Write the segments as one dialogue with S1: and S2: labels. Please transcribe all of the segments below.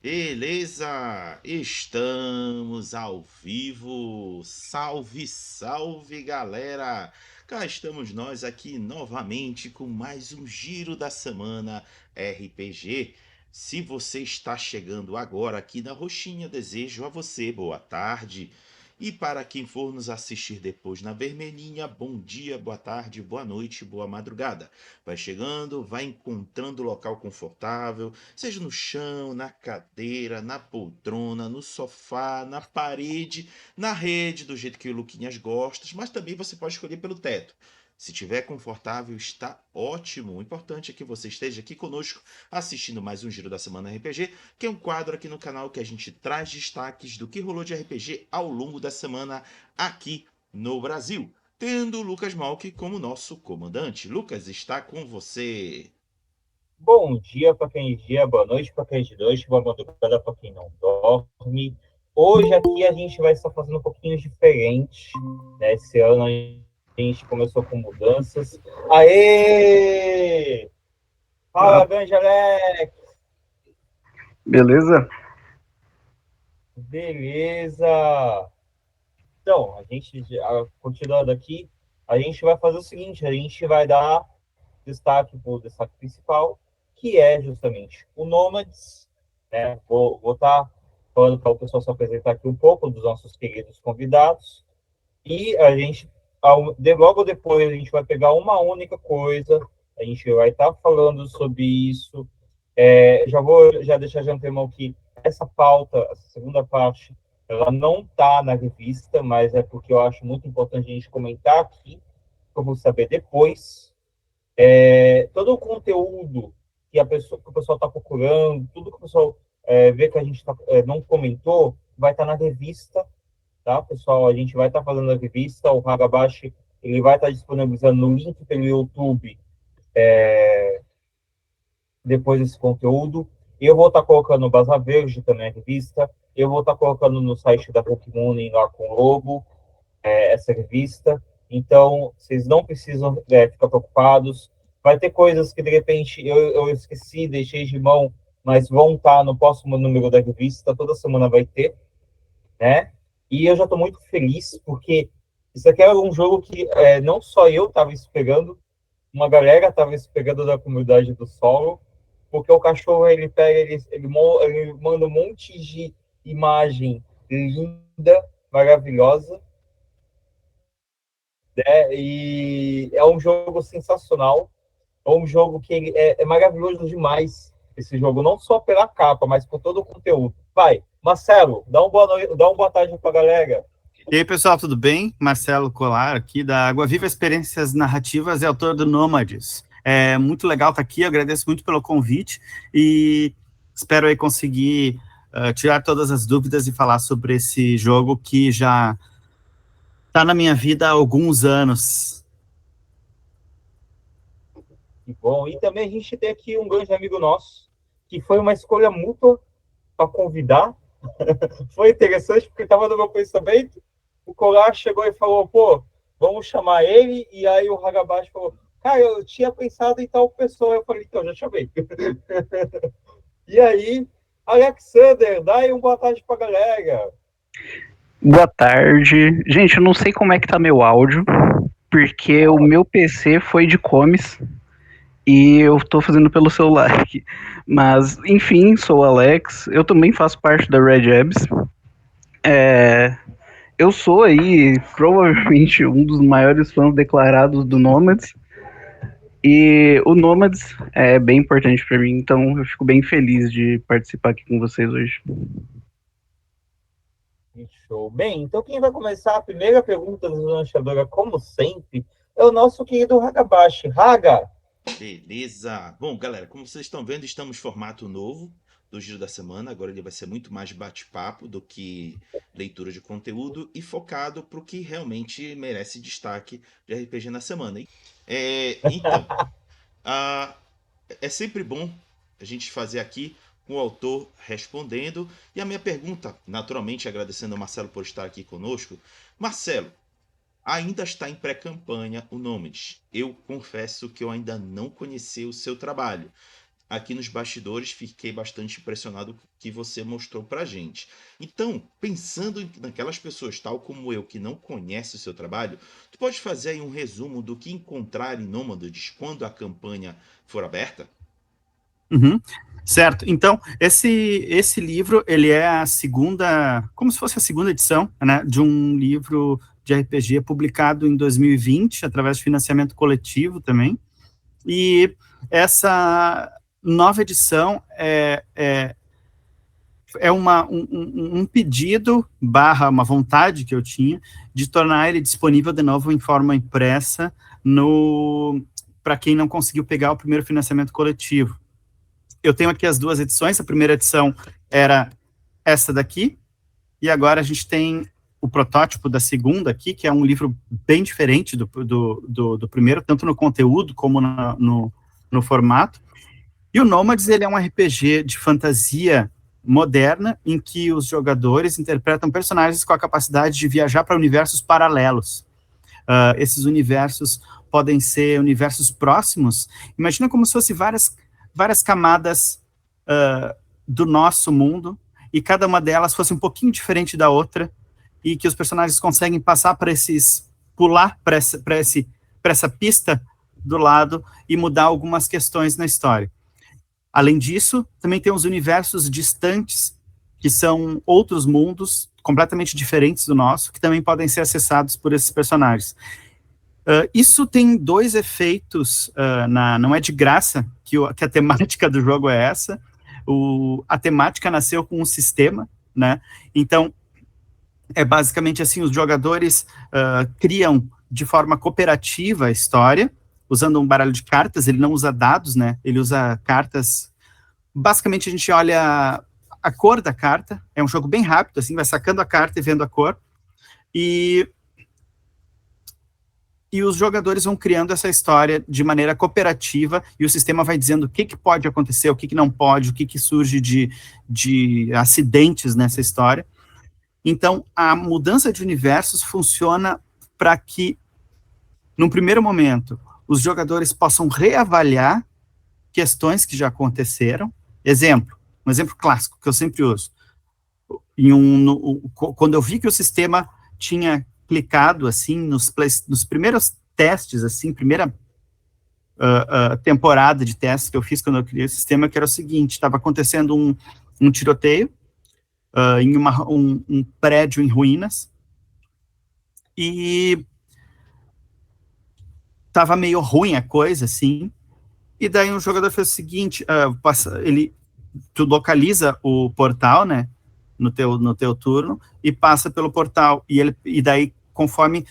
S1: Beleza, estamos ao vivo. Salve, salve, galera! Cá estamos nós aqui novamente com mais um Giro da Semana RPG. Se você está chegando agora aqui na Roxinha, desejo a você boa tarde. E para quem for nos assistir depois na Vermelhinha, bom dia, boa tarde, boa noite, boa madrugada. Vai chegando, vai encontrando local confortável, seja no chão, na cadeira, na poltrona, no sofá, na parede, na rede, do jeito que o Luquinhas gosta, mas também você pode escolher pelo teto. Se tiver confortável, está ótimo. O importante é que você esteja aqui conosco assistindo mais um Giro da Semana RPG, que é um quadro aqui no canal que a gente traz destaques do que rolou de RPG ao longo da semana aqui no Brasil, tendo o Lucas Malk como nosso comandante. Lucas, está com você.
S2: Bom dia para quem é dia, boa noite para quem é de noite, boa madrugada para quem não dorme. Hoje aqui a gente vai estar fazendo um pouquinho diferente, né? Esse ano a gente começou com mudanças. Aê!
S3: Ah,
S2: Fala, Ganjalé!
S3: beleza?
S2: Beleza! Então, continuando aqui, a gente vai fazer o seguinte, a gente vai dar destaque para o destaque principal, que é justamente o Nômades, né? Vou estar falando para o pessoal se apresentar aqui um pouco dos nossos queridos convidados, e a gente, logo depois, a gente vai pegar uma única coisa, a gente vai estar falando sobre isso. Já vou deixar de antemão que essa pauta, essa segunda parte, ela não está na revista, mas é porque eu acho muito importante a gente comentar aqui, que eu vou saber depois. Todo o conteúdo que o pessoal está procurando, tudo que o pessoal vê que a gente não comentou, vai estar na revista, tá, pessoal? A gente vai estar fazendo a revista, o Hagabashi, ele vai estar disponibilizando no link pelo YouTube depois desse conteúdo. Eu vou estar colocando no Baza Verde também a revista, eu vou estar colocando no site da Pokémon lá com o logo, essa revista. Então, vocês não precisam ficar preocupados. Vai ter coisas que, de repente, eu esqueci, deixei de mão, mas vão estar no próximo número da revista. Toda semana vai ter, né? E eu já estou muito feliz, porque isso aqui era um jogo que não só eu estava esperando, uma galera estava esperando da comunidade do solo, porque o cachorro, ele pega, ele manda um monte de imagem linda, maravilhosa, e é um jogo sensacional, é um jogo que é maravilhoso demais, esse jogo, não só pela capa, mas por todo o conteúdo. Vai, Marcelo, dá uma boa noite, dá uma boa tarde pra galera.
S3: E aí, pessoal, tudo bem? Marcelo Colar, aqui da Água Viva Experiências Narrativas e autor do Nômades. É muito legal estar aqui, eu agradeço muito pelo convite e espero aí conseguir tirar todas as dúvidas e falar sobre esse jogo que já está na minha vida há alguns anos.
S2: Que bom. E também a gente tem aqui um grande amigo nosso, que foi uma escolha mútua para convidar. Foi interessante, porque estava no meu pensamento. O Colar chegou e falou: pô, vamos chamar ele. E aí o Hagabashi falou: cara, eu tinha pensado em tal pessoa. Eu falei: então, já chamei. E aí, Alexander, dá aí uma boa tarde para a galera.
S4: Boa tarde. Gente, eu não sei como é que tá meu áudio, porque o meu PC foi de comes e eu tô fazendo pelo celular aqui. Mas, enfim, sou o Alex, eu também faço parte da Red Abs. Eu sou aí provavelmente um dos maiores fãs declarados do Nomads. E o Nomads é bem importante pra mim, então eu fico bem feliz de participar aqui com vocês hoje.
S2: Show. Bem, então quem vai começar a primeira pergunta do lanchadora, como sempre, é o nosso querido Hagabashi. Haga,
S1: Beleza. Bom, galera, como vocês estão vendo, estamos em formato novo do Giro da Semana. Agora ele vai ser muito mais bate-papo do que leitura de conteúdo e focado para o que realmente merece destaque de RPG na semana. Então, ah, é sempre bom a gente fazer aqui com o autor respondendo. E a minha pergunta, naturalmente agradecendo ao Marcelo por estar aqui conosco. Marcelo, ainda está em pré-campanha o Nomes. Eu confesso que eu ainda não conheci o seu trabalho. aqui nos bastidores, fiquei bastante impressionado com o que você mostrou pra gente. Então, pensando naquelas pessoas, tal como eu, que não conhecem o seu trabalho, tu pode fazer aí um resumo do que encontrar em Nômades quando a campanha for aberta?
S3: Uhum. Certo. Então, esse livro, ele é a segunda, como se fosse a segunda edição, né, de um livro de RPG publicado em 2020, através de financiamento coletivo também. E essa nova edição é um pedido barra uma vontade que eu tinha de tornar ele disponível de novo em forma impressa para quem não conseguiu pegar o primeiro financiamento coletivo. Eu tenho aqui as duas edições. A primeira edição era essa daqui, e agora a gente tem o protótipo da segunda aqui, que é um livro bem diferente do primeiro, tanto no conteúdo como no formato. E o Nômades, ele é um RPG de fantasia moderna, em que os jogadores interpretam personagens com a capacidade de viajar para universos paralelos. Esses universos podem ser universos próximos. Imagina como se fosse várias camadas do nosso mundo, e cada uma delas fosse um pouquinho diferente da outra, e que os personagens conseguem passar pular para essa pista do lado e mudar algumas questões na história. Além disso, também tem os universos distantes, que são outros mundos completamente diferentes do nosso, que também podem ser acessados por esses personagens. Isso tem dois efeitos, não é de graça que a temática do jogo é essa. A temática nasceu com um sistema, né? Então, é basicamente assim, os jogadores criam de forma cooperativa a história, usando um baralho de cartas. Ele não usa dados, né? Ele usa cartas. Basicamente, a gente olha a cor da carta. É um jogo bem rápido, assim, vai sacando a carta e vendo a cor. E os jogadores vão criando essa história de maneira cooperativa, e o sistema vai dizendo o que pode acontecer, o que não pode, o que surge de acidentes nessa história. Então, a mudança de universos funciona para que, num primeiro momento, os jogadores possam reavaliar questões que já aconteceram. Um exemplo clássico que eu sempre uso. Quando eu vi que o sistema tinha clicado, assim, nos primeiros testes, assim, primeira temporada de testes que eu fiz quando eu criei o sistema, que era o seguinte: estava acontecendo um tiroteio em um prédio em ruínas, e estava meio ruim a coisa, assim, e daí um jogador fez o seguinte: tu localiza o portal, né, no teu turno, e passa pelo portal, e daí, conforme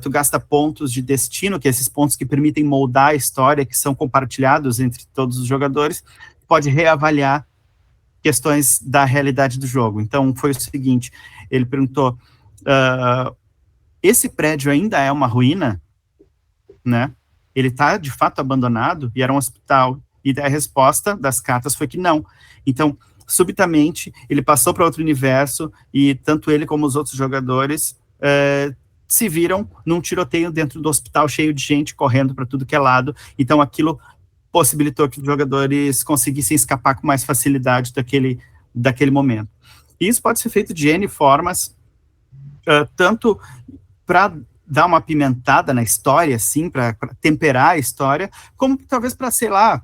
S3: tu gasta pontos de destino, que é esses pontos que permitem moldar a história, que são compartilhados entre todos os jogadores, pode reavaliar questões da realidade do jogo. Então, foi o seguinte: ele perguntou, esse prédio ainda é uma ruína, né? Ele está, de fato, abandonado, e era um hospital. E a resposta das cartas foi que não. Então, subitamente, ele passou para outro universo, e tanto ele como os outros jogadores se viram num tiroteio dentro do hospital, cheio de gente correndo para tudo que é lado. Então, aquilo possibilitou que os jogadores conseguissem escapar com mais facilidade daquele momento. E isso pode ser feito de N formas, tanto para dar uma apimentada na história, assim, para temperar a história, como talvez para, sei lá,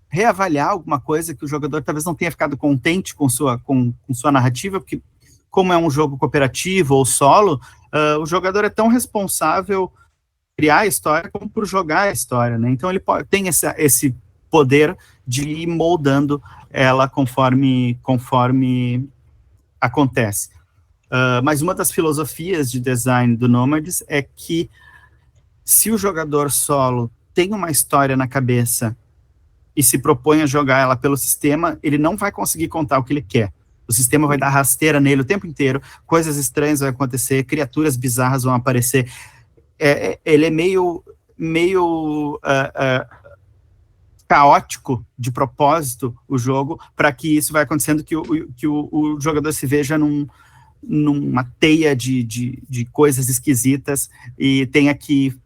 S3: reavaliar alguma coisa que o jogador talvez não tenha ficado contente com sua narrativa, porque, como é um jogo cooperativo ou solo, o jogador é tão responsável por criar a história como por jogar a história, né? Então ele tem esse poder de ir moldando ela conforme acontece. Mas uma das filosofias de design do Nômades é que, se o jogador solo tem uma história na cabeça e se propõe a jogar ela pelo sistema, ele não vai conseguir contar o que ele quer. O sistema vai dar rasteira nele o tempo inteiro, coisas estranhas vão acontecer, criaturas bizarras vão aparecer. Ele é meio caótico de propósito, o jogo, para que isso vai acontecendo, que o jogador se veja numa teia de coisas esquisitas e tenha que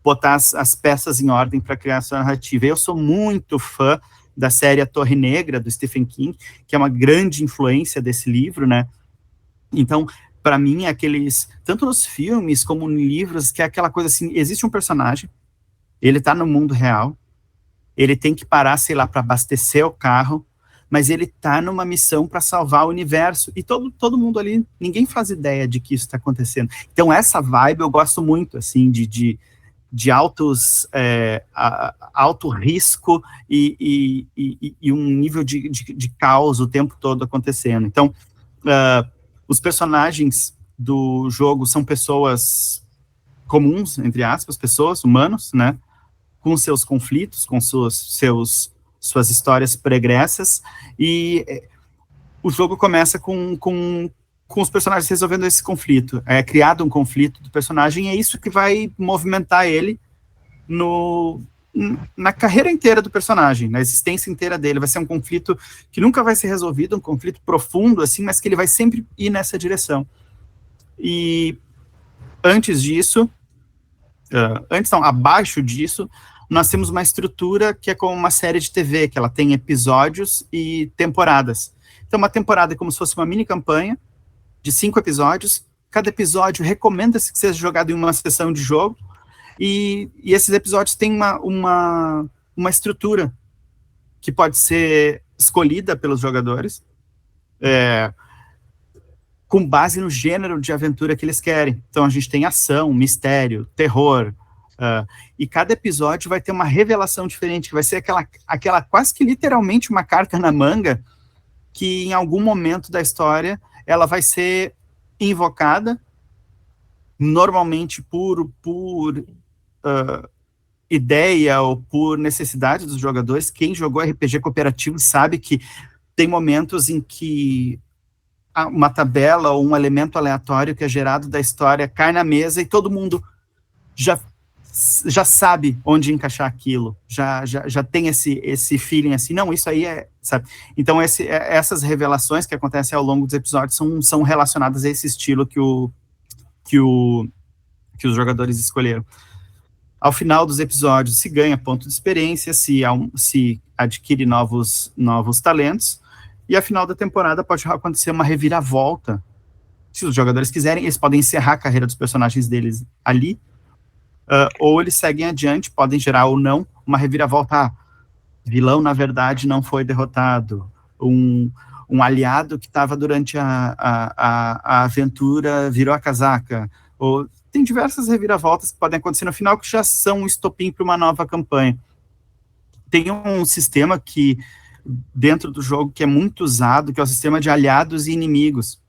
S3: botar as peças em ordem para criar a sua narrativa. Eu sou muito fã da série A Torre Negra, do Stephen King, que é uma grande influência desse livro, né? Então, para mim, tanto nos filmes como em livros, que é aquela coisa assim, existe um personagem, ele tá no mundo real, ele tem que parar, sei lá, para abastecer o carro, mas ele tá numa missão para salvar o universo, e todo mundo ali, ninguém faz ideia de que isso está acontecendo. Então, essa vibe eu gosto muito, assim, de alto risco e um nível de caos o tempo todo acontecendo. Então, os personagens do jogo são pessoas comuns, entre aspas, pessoas, humanos, né, com seus conflitos, com suas histórias pregressas, e o jogo começa com os personagens resolvendo esse conflito. É criado um conflito do personagem, e é isso que vai movimentar ele na carreira inteira do personagem, na existência inteira dele. Vai ser um conflito que nunca vai ser resolvido, um conflito profundo, assim, mas que ele vai sempre ir nessa direção. E antes disso, abaixo disso, nós temos uma estrutura que é como uma série de TV, que ela tem episódios e temporadas. Então, uma temporada é como se fosse uma mini campanha de 5 episódios. Cada episódio recomenda-se que seja jogado em uma sessão de jogo, e esses episódios têm uma estrutura que pode ser escolhida pelos jogadores, com base no gênero de aventura que eles querem. Então, a gente tem ação, mistério, terror, e cada episódio vai ter uma revelação diferente, que vai ser aquela quase que literalmente uma carta na manga, que em algum momento da história ela vai ser invocada, normalmente por ideia ou por necessidade dos jogadores. Quem jogou RPG cooperativo sabe que tem momentos em que uma tabela ou um elemento aleatório que é gerado da história cai na mesa e todo mundo já sabe onde encaixar aquilo, já tem esse feeling assim, não, isso aí sabe? Então, essas revelações que acontecem ao longo dos episódios são relacionadas a esse estilo que os jogadores escolheram. Ao final dos episódios, se ganha ponto de experiência, se adquire novos talentos, e ao final da temporada pode acontecer uma reviravolta. Se os jogadores quiserem, eles podem encerrar a carreira dos personagens deles ali, ou eles seguem adiante, podem gerar ou não uma reviravolta. Vilão, na verdade, não foi derrotado. Um aliado que estava durante a aventura virou a casaca. Ou tem diversas reviravoltas que podem acontecer no final, que já são um estopim para uma nova campanha. Tem um sistema dentro do jogo, que é muito usado, que é o sistema de aliados e inimigos.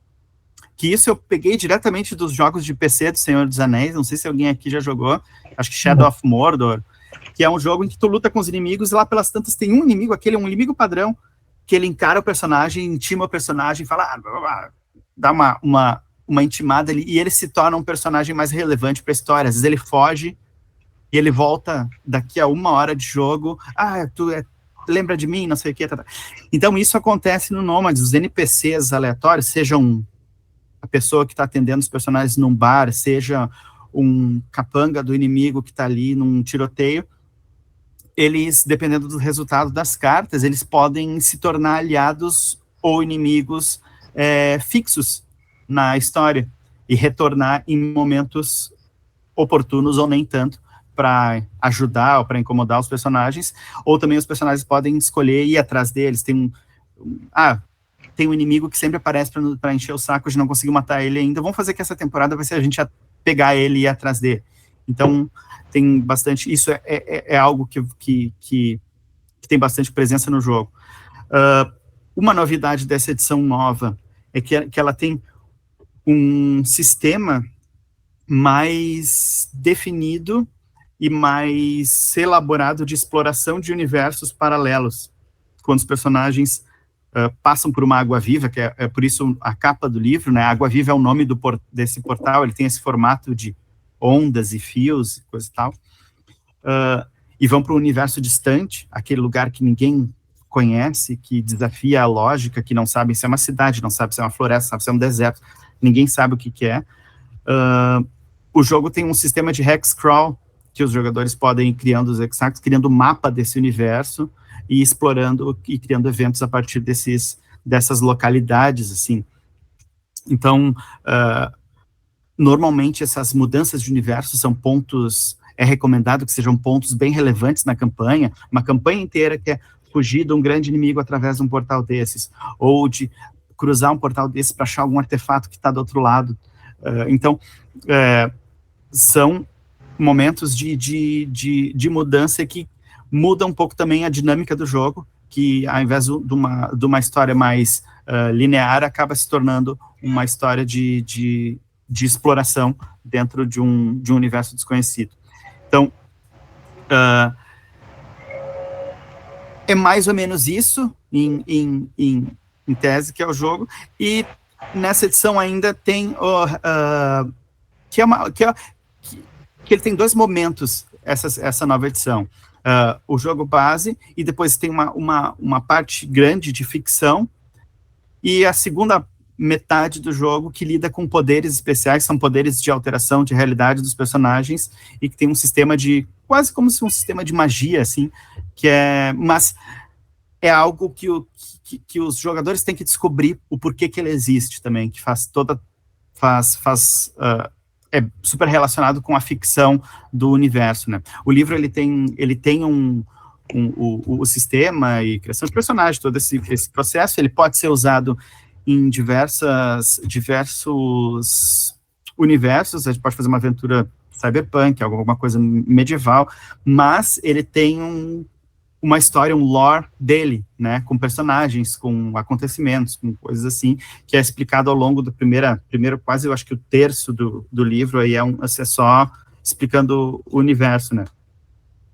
S3: Que isso eu peguei diretamente dos jogos de PC do Senhor dos Anéis, não sei se alguém aqui já jogou, acho que Shadow of Mordor, que é um jogo em que tu luta com os inimigos, e lá pelas tantas tem um inimigo, um inimigo padrão, que ele encara o personagem, intima o personagem, fala, dá uma intimada ali, e ele se torna um personagem mais relevante para a história. Às vezes ele foge, e ele volta daqui a 1 hora de jogo, tu lembra de mim, não sei o que, Então isso acontece no Nômades, os NPCs aleatórios, sejam a pessoa que está atendendo os personagens num bar, seja um capanga do inimigo que está ali num tiroteio, eles, dependendo do resultado das cartas, eles podem se tornar aliados ou inimigos fixos na história, e retornar em momentos oportunos ou nem tanto, para ajudar ou para incomodar os personagens, ou também os personagens podem escolher ir atrás deles. Tem um inimigo que sempre aparece para encher o saco de não conseguir matar ele ainda. Vamos fazer que essa temporada vai ser a gente pegar ele e ir atrás dele. Então, tem bastante... Isso é algo que tem bastante presença no jogo. Uma novidade dessa edição nova é que ela tem um sistema mais definido e mais elaborado de exploração de universos paralelos, quando os personagens passam por uma água-viva, que é por isso a capa do livro, né? A água-viva é o nome desse portal, ele tem esse formato de ondas e fios, coisa e tal, e vão para um universo distante, aquele lugar que ninguém conhece, que desafia a lógica, que não sabem se é uma cidade, não sabe se é uma floresta, sabe se é um deserto, ninguém sabe o que é. O jogo tem um sistema de hexcrawl, que os jogadores podem ir criando os hexágonos, criando o mapa desse universo e explorando e criando eventos a partir dessas localidades, assim. Então, normalmente essas mudanças de universo são pontos, é recomendado que sejam pontos bem relevantes na campanha, uma campanha inteira que é fugir de um grande inimigo através de um portal desses, ou de cruzar um portal desses para achar algum artefato que está do outro lado. Então, são momentos de mudança que muda um pouco também a dinâmica do jogo, que ao invés de uma história mais linear, acaba se tornando uma história de exploração dentro de um universo desconhecido. Então, é mais ou menos isso, em tese, que é o jogo, e nessa edição ainda tem que ele tem 2 momentos, essa nova edição. O jogo base, e depois tem uma parte grande de ficção, e a segunda metade do jogo que lida com poderes especiais, são poderes de alteração de realidade dos personagens, e que tem um sistema quase como se um sistema de magia, assim, mas é algo que os jogadores têm que descobrir o porquê que ele existe também, que é super relacionado com a ficção do universo, né? O livro, ele tem o sistema e criação de personagem, todo esse processo, ele pode ser usado em diversos universos. A gente pode fazer uma aventura cyberpunk, alguma coisa medieval, mas ele tem uma história, um lore dele, né, com personagens, com acontecimentos, com coisas assim, que é explicado ao longo do primeiro quase, eu acho que o terço do livro, aí é só explicando o universo, né.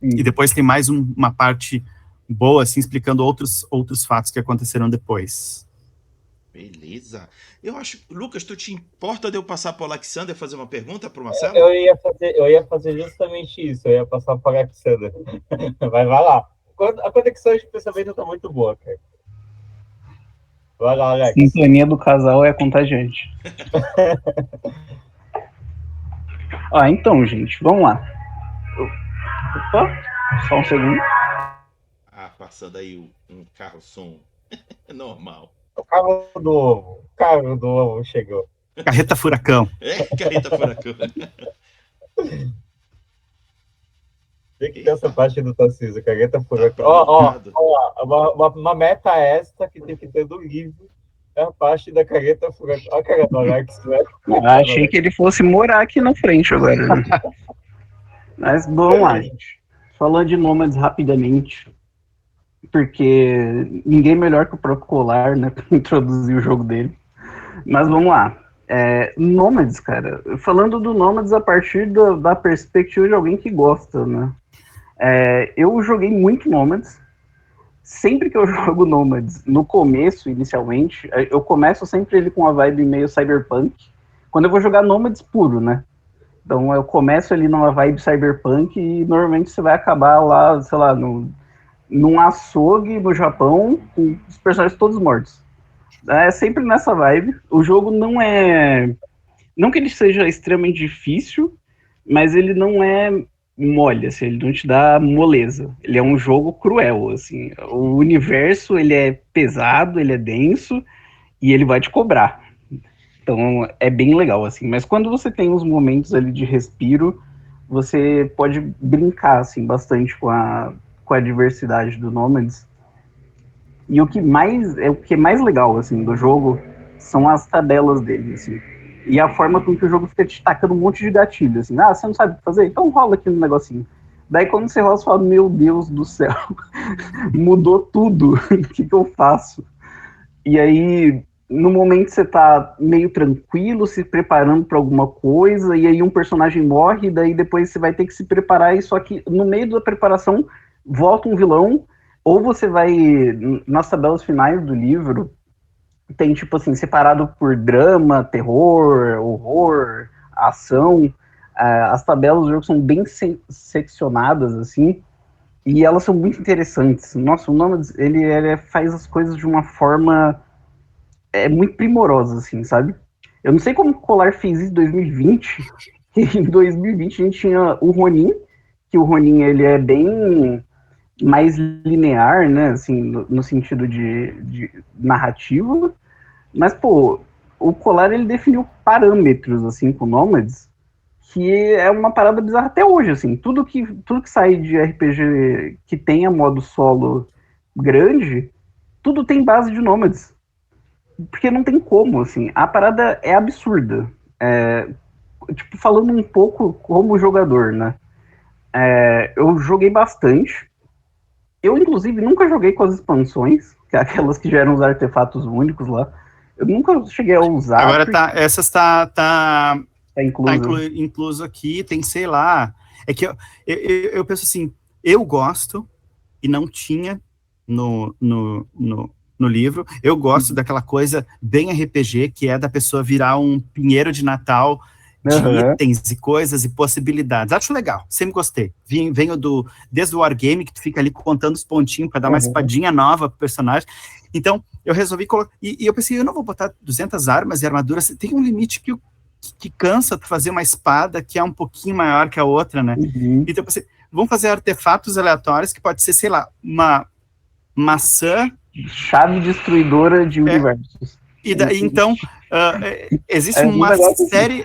S3: E depois tem mais uma parte boa, assim, explicando outros fatos que aconteceram depois.
S1: Beleza. Eu acho, Lucas, tu te importa de eu passar para o Alexander fazer uma pergunta para o Marcelo?
S2: Eu ia fazer justamente isso, eu ia passar para o Alexander. Vai lá. A conexão de pensamento tá muito boa, cara. Vai lá, Alex.
S4: A sintonia do casal é contagiante. Então, gente, vamos lá. Opa, só um segundo.
S1: Passando aí um carro-som. Normal.
S2: O carro novo chegou.
S3: Carreta furacão.
S1: Carreta furacão.
S2: Tem que ter essa parte do Tarcísio, carreta furacão. Uma meta esta que tem que ter do livro é a parte da carreta furacão. Olha a cara do Alex, né?
S4: Achei que ele fosse morar aqui na frente agora. Né? Mas vamos lá, gente. Falando de Nômades rapidamente, porque ninguém melhor que o próprio Colar, né, para introduzir o jogo dele. Mas vamos lá. Nômades, cara. Falando do Nômades a partir da perspectiva de alguém que gosta, né? Eu joguei muito Nômades. Sempre que eu jogo Nômades, no começo, inicialmente, eu começo sempre ele com uma vibe meio cyberpunk. Quando eu vou jogar Nômades puro, né? Então eu começo ali numa vibe cyberpunk e normalmente você vai acabar lá, sei lá, num açougue no Japão, com os personagens todos mortos. É sempre nessa vibe. O jogo não é... Não que ele seja extremamente difícil, mas ele não é mole, assim, ele não te dá moleza. Ele é um jogo cruel, assim. O universo, ele é pesado, ele é denso, e ele vai te cobrar. Então, é bem legal, assim. Mas quando você tem uns momentos ali de respiro, você pode brincar, assim, bastante com a diversidade do Nômades. E o que é mais legal, assim, do jogo são as tabelas dele, assim. E a forma com que o jogo fica te tacando um monte de gatilho, assim. Você não sabe o que fazer? Então rola aqui no negocinho. Daí quando você rola, você fala, meu Deus do céu, mudou tudo, o que eu faço? E aí, no momento você tá meio tranquilo, se preparando para alguma coisa, e aí um personagem morre, e daí depois você vai ter que se preparar, e só que no meio da preparação volta um vilão, ou você vai, nas tabelas finais do livro, tem, tipo assim, separado por drama, terror, horror, ação. As tabelas do jogo são bem seccionadas, assim, e elas são muito interessantes. Nossa, o Nômades, ele faz as coisas de uma forma muito primorosa, assim, sabe? Eu não sei como o Colar fez isso em 2020, que em 2020 a gente tinha o Ronin, que o Ronin, ele é bem mais linear, né, assim, no sentido de narrativo, mas, pô, o Colar, ele definiu parâmetros, assim, com Nômades, que é uma parada bizarra até hoje, assim, tudo que sai de RPG que tenha modo solo grande, tudo tem base de Nômades, porque não tem como, assim, a parada é absurda, tipo, falando um pouco como jogador, né, eu joguei bastante. Eu, inclusive, nunca joguei com as expansões, que é aquelas que geram os artefatos únicos lá. Eu nunca cheguei a usar.
S3: Agora essas tá
S4: incluso.
S3: Incluso aqui, tem, sei lá. É que eu penso assim, eu gosto, e não tinha no livro, eu gosto daquela coisa bem RPG, que é da pessoa virar um pinheiro de Natal de itens e coisas e possibilidades. Acho legal, sempre gostei. Venho desde o Wargame, que tu fica ali contando os pontinhos para dar uma espadinha nova pro personagem. Então, eu resolvi colocar... E eu pensei, eu não vou botar 200 armas e armaduras, tem um limite que cansa tu fazer uma espada que é um pouquinho maior que a outra, né? Então, eu pensei, vamos fazer artefatos aleatórios, que pode ser, sei lá, uma maçã...
S4: Chave destruidora de universos.
S3: E daí, então, existe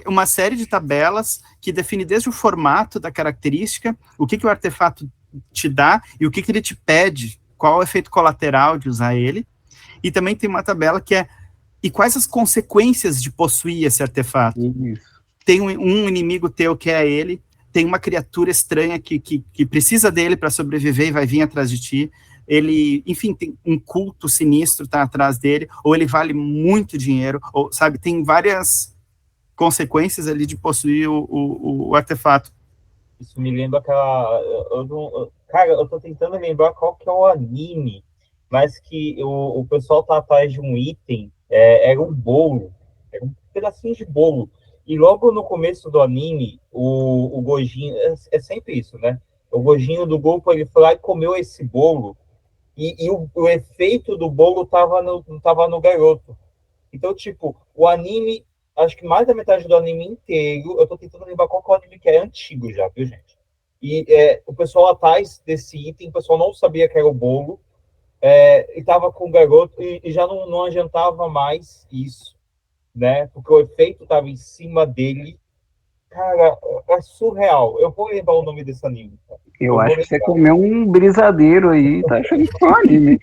S3: uma série de tabelas que define desde o formato da característica, o que o artefato te dá e o que ele te pede, qual é o efeito colateral de usar ele. E também tem uma tabela que é e quais as consequências de possuir esse artefato.
S4: Isso.
S3: Tem um inimigo teu que é ele, tem uma criatura estranha que precisa dele para sobreviver e vai vir atrás de ti. Ele, enfim, tem um culto sinistro tá atrás dele, ou ele vale muito dinheiro, ou, sabe, tem várias consequências ali de possuir o artefato.
S2: Isso me lembra aquela... Cara, eu tô tentando lembrar qual que é o anime, mas que o pessoal tá atrás de um item, era um bolo, era um pedacinho de bolo, e logo no começo do anime, o Gojinho, é sempre isso, né? O Gojinho do grupo, ele foi lá e comeu esse bolo, e o efeito do bolo tava no garoto. Então, tipo, o anime, acho que mais da metade do anime inteiro, eu tô tentando lembrar qual que é o anime que é antigo já, viu, gente? E o pessoal atrás desse item, o pessoal não sabia que era o bolo, e tava com o garoto, e já não adiantava mais isso, né? Porque o efeito tava em cima dele. Cara, é surreal. Eu vou lembrar o nome desse anime. Cara.
S4: Eu acho que você comeu um brisadeiro aí, tá achando que foi um anime.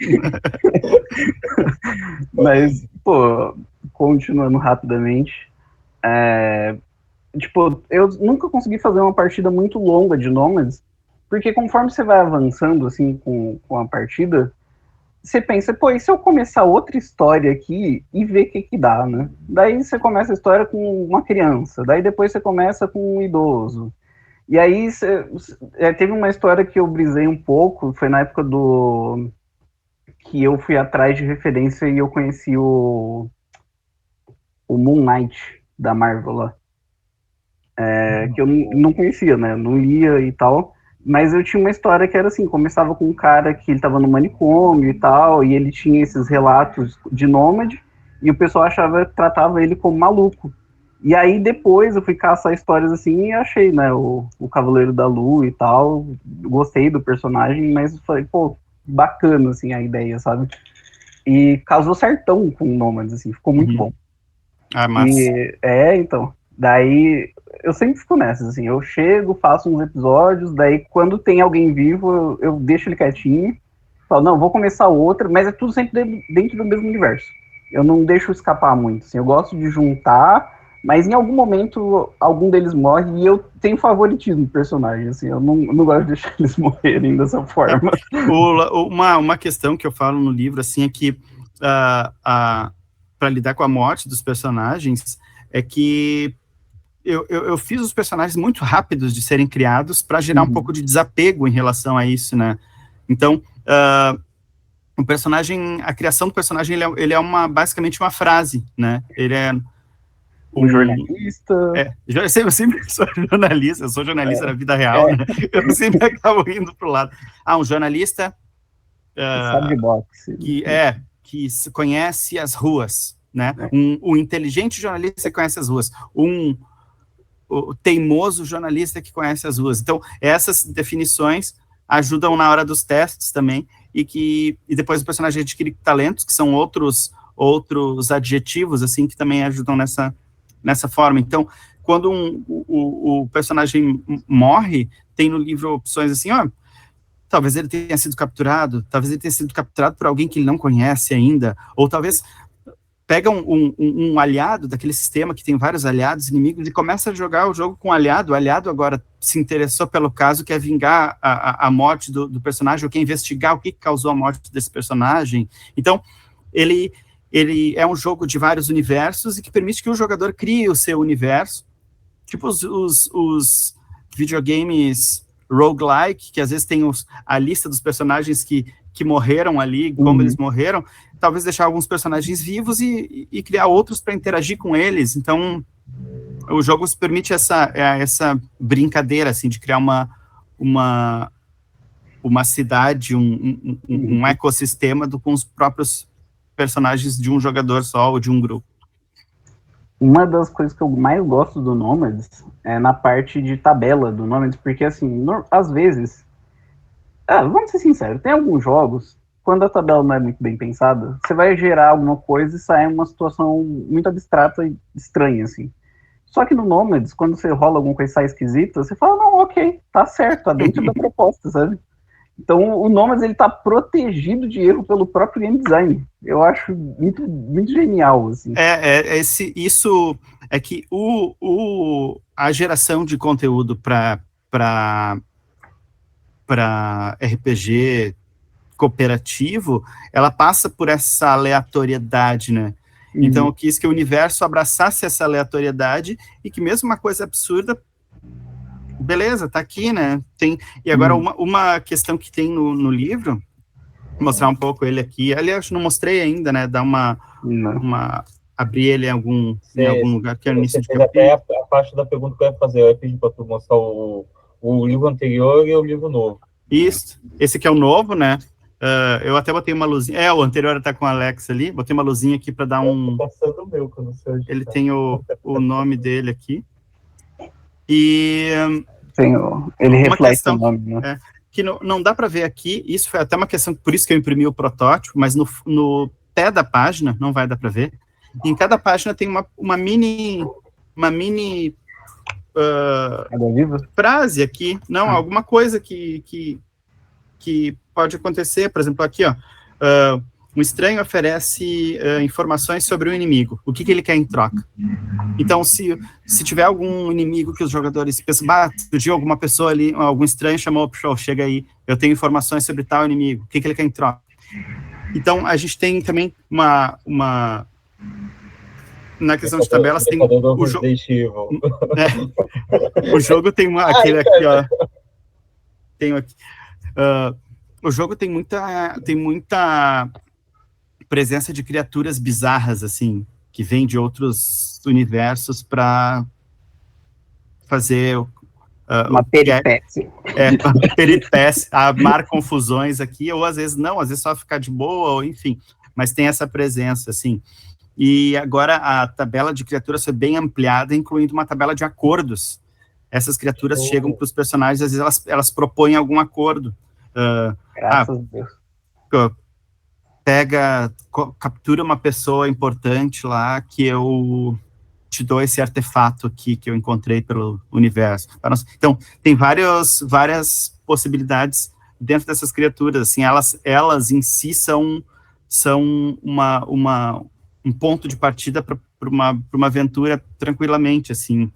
S4: Mas, pô, continuando rapidamente, tipo, eu nunca consegui fazer uma partida muito longa de Nomads, porque conforme você vai avançando, assim, com a partida, você pensa, pô, e se eu começar outra história aqui e ver o que dá, né? Daí você começa a história com uma criança, daí depois você começa com um idoso. E aí teve uma história que eu brisei um pouco, foi na época que eu fui atrás de referência e eu conheci o Moon Knight da Marvel lá. Que eu não conhecia, né? Não lia e tal. Mas eu tinha uma história que era assim, começava com um cara que ele tava no manicômio e tal, e ele tinha esses relatos de nômade, e o pessoal tratava ele como maluco. E aí depois eu fui caçar histórias assim e achei, né, o Cavaleiro da Lua e tal, gostei do personagem, mas falei, pô, bacana, assim, a ideia, sabe? E casou certão com o Nômades, assim, ficou muito bom.
S3: Ah, massa.
S4: Então, daí eu sempre fico nessas, assim, eu chego, faço uns episódios, daí quando tem alguém vivo, eu deixo ele quietinho, falo, não, vou começar outra, mas é tudo sempre dentro do mesmo universo. Eu não deixo escapar muito, assim, eu gosto de juntar, mas em algum momento algum deles morre e eu tenho favoritismo do personagem, assim, eu não gosto de deixar eles morrerem dessa forma.
S3: Uma questão que eu falo no livro, assim, é que para lidar com a morte dos personagens, é que eu fiz os personagens muito rápidos de serem criados para gerar um pouco de desapego em relação a isso, né? Então, a criação do personagem, ele é basicamente uma frase, né? Ele é
S4: um jornalista.
S3: Eu sempre sou jornalista, eu sou jornalista na vida real, né? Eu sempre acabo indo pro lado. Um jornalista
S4: sabe boxe.
S3: Que conhece as ruas, né? Um inteligente jornalista que conhece as ruas. o teimoso jornalista que conhece as ruas. Então, essas definições ajudam na hora dos testes também, e depois o personagem adquire talentos, que são outros adjetivos, assim, que também ajudam nessa forma. Então, quando o personagem morre, tem no livro opções assim, talvez ele tenha sido capturado, por alguém que ele não conhece ainda, ou talvez pega um aliado daquele sistema que tem vários aliados inimigos e começa a jogar o jogo com o aliado agora se interessou pelo caso, quer vingar a morte do personagem, ou quer investigar o que causou a morte desse personagem. Então, ele é um jogo de vários universos e que permite que o jogador crie o seu universo, tipo os videogames roguelike, que às vezes tem a lista dos personagens que morreram ali, como eles morreram, talvez deixar alguns personagens vivos e criar outros para interagir com eles. Então, o jogo permite essa brincadeira, assim, de criar uma cidade, um ecossistema com os próprios personagens de um jogador só ou de um grupo.
S4: Uma das coisas que eu mais gosto do Nomads é na parte de tabela do Nomads, porque, assim, às vezes, vamos ser sinceros, tem alguns jogos, quando a tabela não é muito bem pensada, você vai gerar alguma coisa e sai uma situação muito abstrata e estranha, assim. Só que no Nomads, quando você rola alguma coisa e sai esquisita, você fala, não, ok, tá certo, tá dentro da proposta, sabe? Então, o Nomads, ele tá protegido de erro pelo próprio game design. Eu acho muito, muito genial, assim.
S3: Isso é que a geração de conteúdo para RPG cooperativo, ela passa por essa aleatoriedade, né? Então, eu quis que o universo abraçasse essa aleatoriedade e que mesmo uma coisa absurda, beleza, tá aqui, né? E agora, uma questão que tem no livro, vou mostrar um pouco ele aqui. Aliás, não mostrei ainda, né? Dar abrir ele em algum lugar que é no início de capítulo.
S2: Até a parte da pergunta que eu ia fazer. Eu ia pedir para tu mostrar o livro anterior e o livro novo.
S3: Isso. Esse aqui é o novo, né? Eu até botei uma luzinha. O anterior tá com o Alex ali. Botei uma luzinha aqui para dar um...
S2: Passando o meu, que eu não sei onde
S3: ele
S2: tá.
S3: tem o nome dele aqui. E...
S4: ele reflete o nome, né?
S3: Que não dá para ver aqui, isso foi até uma questão, por isso que eu imprimi o protótipo, mas no pé da página, não vai dar para ver, em cada página tem uma mini frase aqui, alguma coisa que pode acontecer, por exemplo, aqui, um estranho oferece informações sobre o inimigo, o que ele quer em troca. Então, se tiver algum inimigo que os jogadores pensam, surgiu alguma pessoa ali, algum estranho chamou, chega aí, eu tenho informações sobre tal inimigo, o que ele quer em troca? Então, a gente tem também uma na questão de tabelas, tem o jogo... o jogo tem aquele aqui, ó. Tenho aqui. O jogo tem muita presença de criaturas bizarras, assim, que vêm de outros universos para fazer
S4: uma peripécia.
S3: Peripécia, amar confusões aqui, ou às vezes não, às vezes só ficar de boa, ou enfim, mas tem essa presença, assim. E agora a tabela de criaturas foi bem ampliada, incluindo uma tabela de acordos. Essas criaturas chegam para os personagens, às vezes elas propõem algum acordo.
S4: Graças a Deus.
S3: Captura uma pessoa importante lá, que eu te dou esse artefato aqui que eu encontrei pelo universo. Então, tem várias possibilidades dentro dessas criaturas, assim, elas em si são um ponto de partida para uma aventura tranquilamente, assim.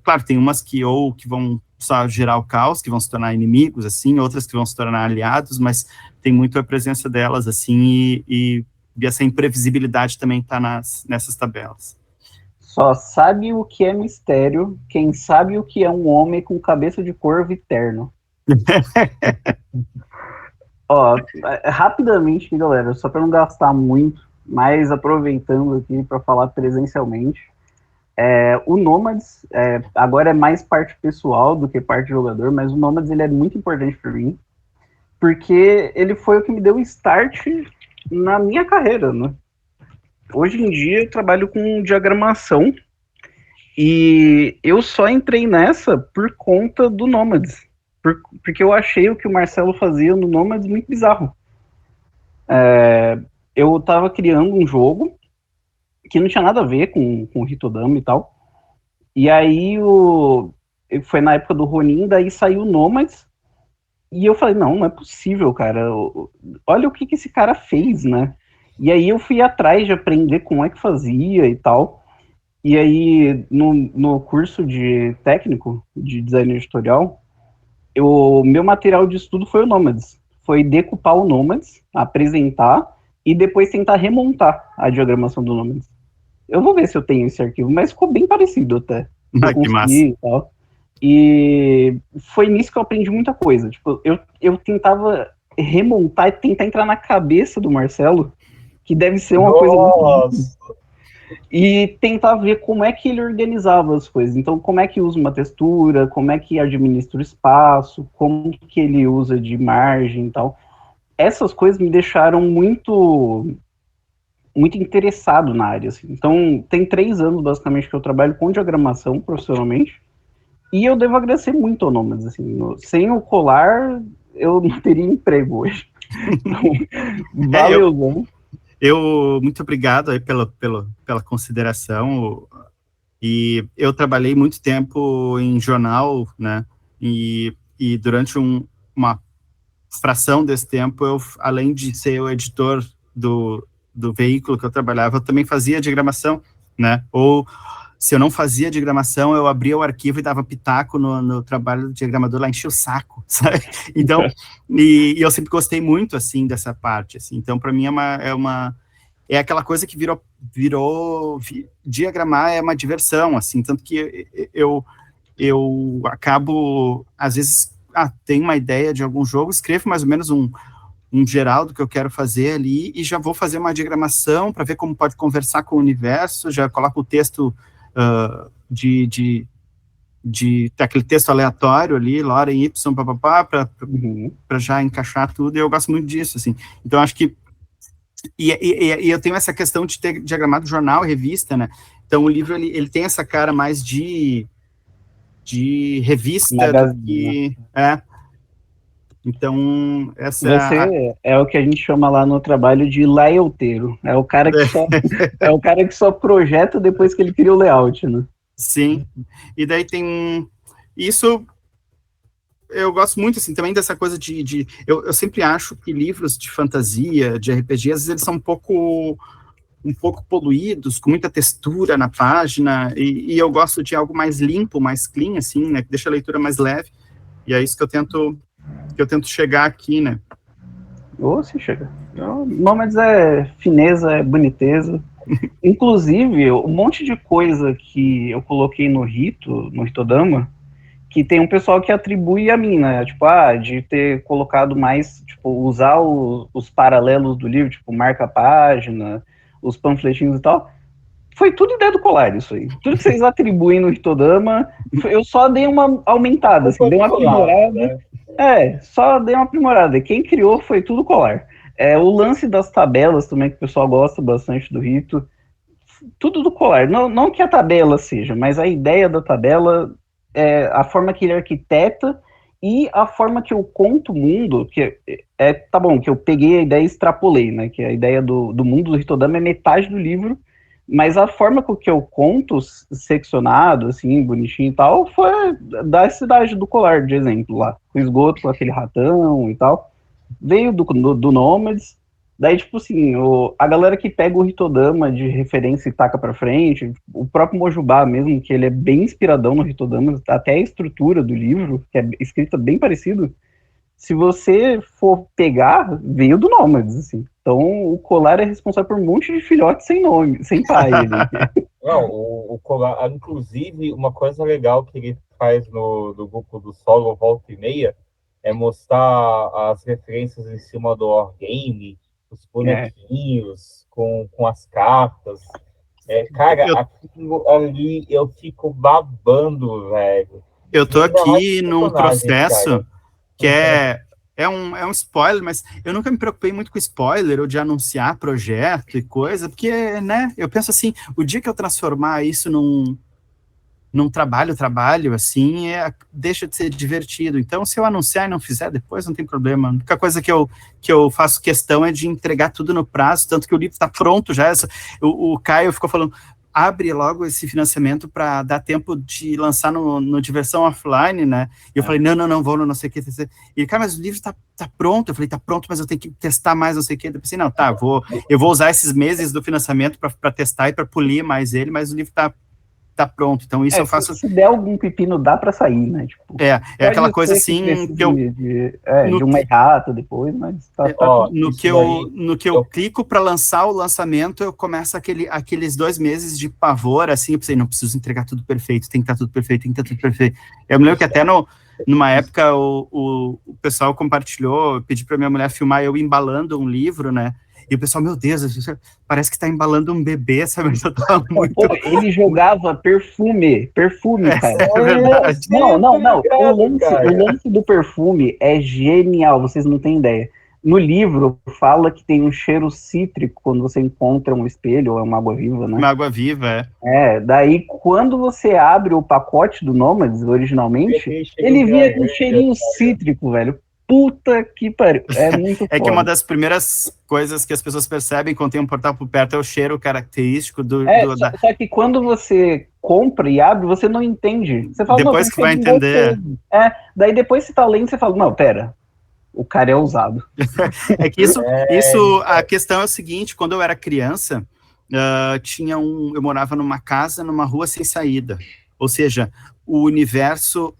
S3: Claro, tem umas que vão só gerar o caos, que vão se tornar inimigos, assim, outras que vão se tornar aliados, mas tem muito a presença delas, assim, e essa imprevisibilidade também está nessas tabelas.
S4: Só sabe o que é mistério quem sabe o que é um homem com cabeça de corvo e terno. Rapidamente, galera, só para não gastar muito, mas aproveitando aqui para falar presencialmente, o Nomads, agora é mais parte pessoal do que parte jogador, mas o Nomads ele é muito importante para mim, porque ele foi o que me deu o start na minha carreira, né? Hoje em dia eu trabalho com diagramação E eu só entrei nessa por conta do Nômades. Porque eu achei o que o Marcelo fazia no Nômades muito bizarro. Eu tava criando um jogo que não tinha nada a ver com o Hitodama e tal. E aí foi na época do Ronin, daí saiu o Nômades. E eu falei, não é possível, cara. Olha o que esse cara fez, né? E aí eu fui atrás de aprender como é que fazia e tal. E aí, no curso de técnico, de design editorial, meu material de estudo foi o Nômades. Foi decupar o Nômades, apresentar, e depois tentar remontar a diagramação do Nômades. Eu vou ver se eu tenho esse arquivo, mas ficou bem parecido até. Eu
S3: Que massa.
S4: e tal. E foi nisso que eu aprendi muita coisa. Tipo, eu tentava remontar e tentar entrar na cabeça do Marcelo, que deve ser uma coisa muito difícil. E tentar ver como é que ele organizava as coisas. Então, como é que usa uma textura, como é que administra o espaço, como que ele usa de margem e tal. Essas coisas me deixaram muito interessado na área. Assim. Então, tem 3 anos, basicamente, que eu trabalho com diagramação profissionalmente, e eu devo agradecer muito ao Nômades. Assim, sem o colar, eu não teria emprego hoje. Então, valeu,
S3: muito obrigado aí pela consideração, e eu trabalhei muito tempo em jornal, né, e durante uma fração desse tempo, além de ser o editor do veículo que eu trabalhava, eu também fazia diagramação, né, ou se eu não fazia diagramação, eu abria o arquivo e dava pitaco no trabalho do diagramador, lá enchia o saco, sabe? Então, e eu sempre gostei muito, assim, dessa parte, assim, então, para mim é aquela coisa que diagramar é uma diversão, assim, tanto que eu acabo, às vezes, tenho uma ideia de algum jogo, escrevo mais ou menos um geral do que eu quero fazer ali, e já vou fazer uma diagramação para ver como pode conversar com o universo, já coloco o texto aquele texto aleatório ali, Lorem Y, para já encaixar tudo, e eu gosto muito disso, assim. Então, acho que e eu tenho essa questão de ter diagramado jornal e revista, né? Então, o livro, ele tem essa cara mais de revista do que... Então,
S4: Você é o que a gente chama lá no trabalho de layouteiro. É o cara que só projeta depois que ele cria o layout, né?
S3: Sim. E daí tem isso. Eu gosto muito, assim, também dessa coisa eu sempre acho que livros de fantasia, de RPG, às vezes eles são um pouco poluídos, com muita textura na página, e eu gosto de algo mais limpo, mais clean, assim, né, que deixa a leitura mais leve, e é isso que eu tento chegar aqui, né.
S4: Se chega. Nômades é fineza, é boniteza. Inclusive, um monte de coisa que eu coloquei no Hitodama, que tem um pessoal que atribui a mim, né? Tipo, de ter colocado mais, tipo, usar os paralelos do livro, tipo, marca-página, os panfletinhos e tal. Foi tudo ideia do Colar, isso aí. Tudo que vocês atribuem no Hitodama, eu só dei uma aumentada, assim, dei uma aprimorada. Né? Só dei uma aprimorada. Quem criou foi tudo Colar. O lance das tabelas também, que o pessoal gosta bastante do Rito, tudo do Colar. Não que a tabela seja, mas a ideia da tabela, a forma que ele arquiteta e a forma que eu conto o mundo, que tá bom, que eu peguei a ideia e extrapolei, né, que a ideia do mundo do Hitodama é metade do livro, mas a forma com que eu conto, seccionado, assim, bonitinho e tal, foi da cidade do Colar, de exemplo, lá, o esgoto com aquele ratão e tal, veio do Nômades. Daí, tipo assim, a galera que pega o Hitodama de referência e taca pra frente, o próprio Mojubá mesmo, que ele é bem inspiradão no Hitodama, até a estrutura do livro, que é escrita bem parecido, se você for pegar, veio do Nômades, assim. Então, o Colar é responsável por um monte de filhotes sem nome, sem pai.
S2: Não, o Colar, inclusive, uma coisa legal que ele faz no grupo do Solo Volta e Meia é mostrar as referências em cima do Wargame, os bonequinhos com as cartas. Cara, aquilo ali eu fico babando, velho.
S3: Eu tô aqui num processo, cara, que é um spoiler, mas eu nunca me preocupei muito com spoiler ou de anunciar projeto e coisa, porque, né, eu penso assim, o dia que eu transformar isso num trabalho, assim, deixa de ser divertido. Então, se eu anunciar e não fizer depois, não tem problema. A única coisa que eu faço questão é de entregar tudo no prazo, tanto que o livro está pronto já. O Caio ficou falando, abre logo esse financiamento para dar tempo de lançar no Diversão Offline, né? E eu falei, não, vou no não sei o que. E, cara, mas o livro tá pronto. Eu falei, tá pronto, mas eu tenho que testar mais, não sei o que. Eu pensei, não, tá, eu vou usar esses meses do financiamento para testar e para polir mais ele, mas o livro tá pronto, então isso eu faço...
S4: Se der algum pepino, dá pra sair, né? Tipo,
S3: é aquela coisa assim,
S4: que eu... de uma errata depois, mas...
S3: No que eu clico para lançar o lançamento, eu começo aqueles 2 meses de pavor, assim, eu pensei, não preciso entregar tudo perfeito, tem que estar tudo perfeito, Eu me lembro que até numa época o pessoal compartilhou, eu pedi para minha mulher filmar eu embalando um livro, né? E o pessoal, meu Deus, parece que está embalando um bebê, sabe? Eu tava muito...
S4: Pô, ele jogava perfume, cara.
S3: É verdade.
S4: Não. O lance do perfume é genial, vocês não têm ideia. No livro, fala que tem um cheiro cítrico quando você encontra um espelho, ou é uma água-viva, né?
S3: Uma água-viva,
S4: daí quando você abre o pacote do Nômades, originalmente, ele vinha com um cheirinho cítrico, velho. Puta que pariu, é muito foda.
S3: Que uma das primeiras coisas que as pessoas percebem quando tem um portal por perto é o cheiro característico
S4: só que quando você compra e abre, você não entende. Você fala,
S3: depois que vai entender.
S4: Daí depois você tá lendo, você fala, não, pera, o cara é ousado.
S3: É que isso, a questão é o seguinte, quando eu era criança, eu morava numa casa, numa rua sem saída, ou seja, o universo,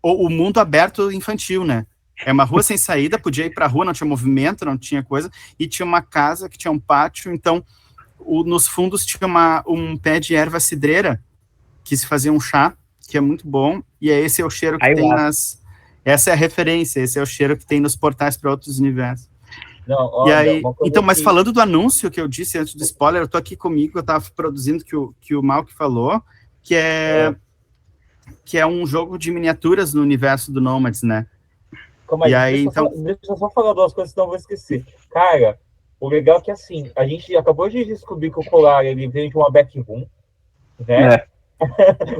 S3: o mundo aberto infantil, né? É uma rua sem saída, podia ir para a rua, não tinha movimento, não tinha coisa, e tinha uma casa que tinha um pátio, então nos fundos tinha um pé de erva cidreira, que se fazia um chá, que é muito bom, e esse é o cheiro que tem essa é a referência, esse é o cheiro que tem nos portais para outros universos.
S2: Não, olha,
S3: então, mas falando do anúncio que eu disse antes do spoiler, eu tô aqui comigo, eu estava produzindo que o Malk falou, que é um jogo de miniaturas no universo do Nomads, né?
S2: Calma aí, deixa eu só falar 2 coisas, senão eu vou esquecer. Cara, o legal é que, assim, a gente acabou de descobrir que o colar, ele veio de uma backroom, né?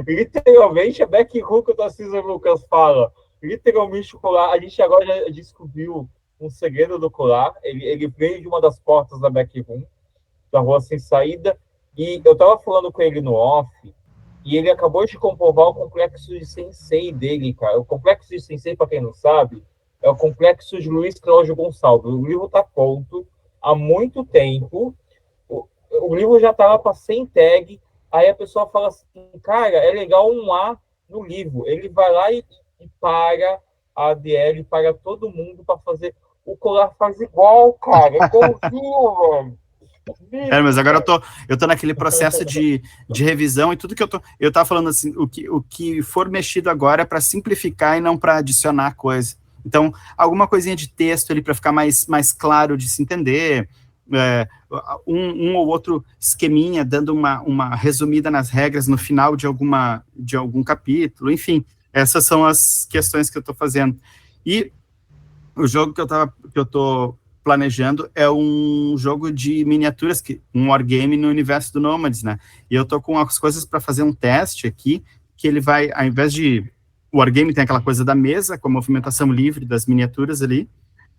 S2: Literalmente, a backroom que o Tarcísio Lucas fala. Literalmente, o colar, a gente agora já descobriu um segredo do colar. Ele veio de uma das portas da backroom, da rua sem saída, e eu tava falando com ele no off, e ele acabou de comprovar o complexo de Sensei dele, cara. O complexo de Sensei, para quem não sabe, é o complexo de Luiz Cláudio Gonçalves. O livro está pronto há muito tempo. O livro já estava para ser entregue. Aí a pessoa fala assim, cara, é legal um A no livro. Ele vai lá e para a ADL, para todo mundo para fazer. O colar faz igual, cara. É igualzinho, velho.
S3: Mas agora eu tô naquele processo de revisão e tudo que eu tava falando assim, o que for mexido agora é para simplificar e não para adicionar coisa. Então, alguma coisinha de texto ali para ficar mais claro de se entender, um ou outro esqueminha dando uma resumida nas regras no final de algum capítulo, enfim, essas são as questões que eu tô fazendo. E o jogo que eu tô planejando é um jogo de miniaturas, um wargame no universo do Nomads, né? E eu tô com as coisas para fazer um teste aqui, que ele vai, ao invés de... O wargame tem aquela coisa da mesa, com a movimentação livre das miniaturas ali,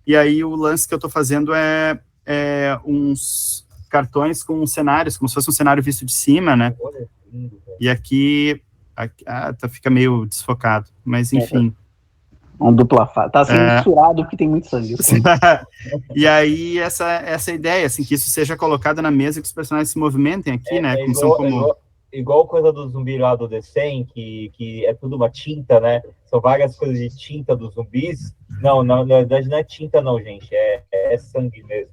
S3: e aí o lance que eu tô fazendo é uns cartões com cenários, como se fosse um cenário visto de cima, né? E aqui fica meio desfocado, mas enfim...
S4: Um dupla face. Tá sendo misturado porque tem muito sangue.
S3: E aí, essa ideia, assim, que isso seja colocado na mesa e que os personagens se movimentem aqui, né?
S2: Igual coisa do zumbi lá do The 100, que é tudo uma tinta, né? São várias coisas de tinta dos zumbis. Não, na verdade não é tinta não, gente. É sangue mesmo.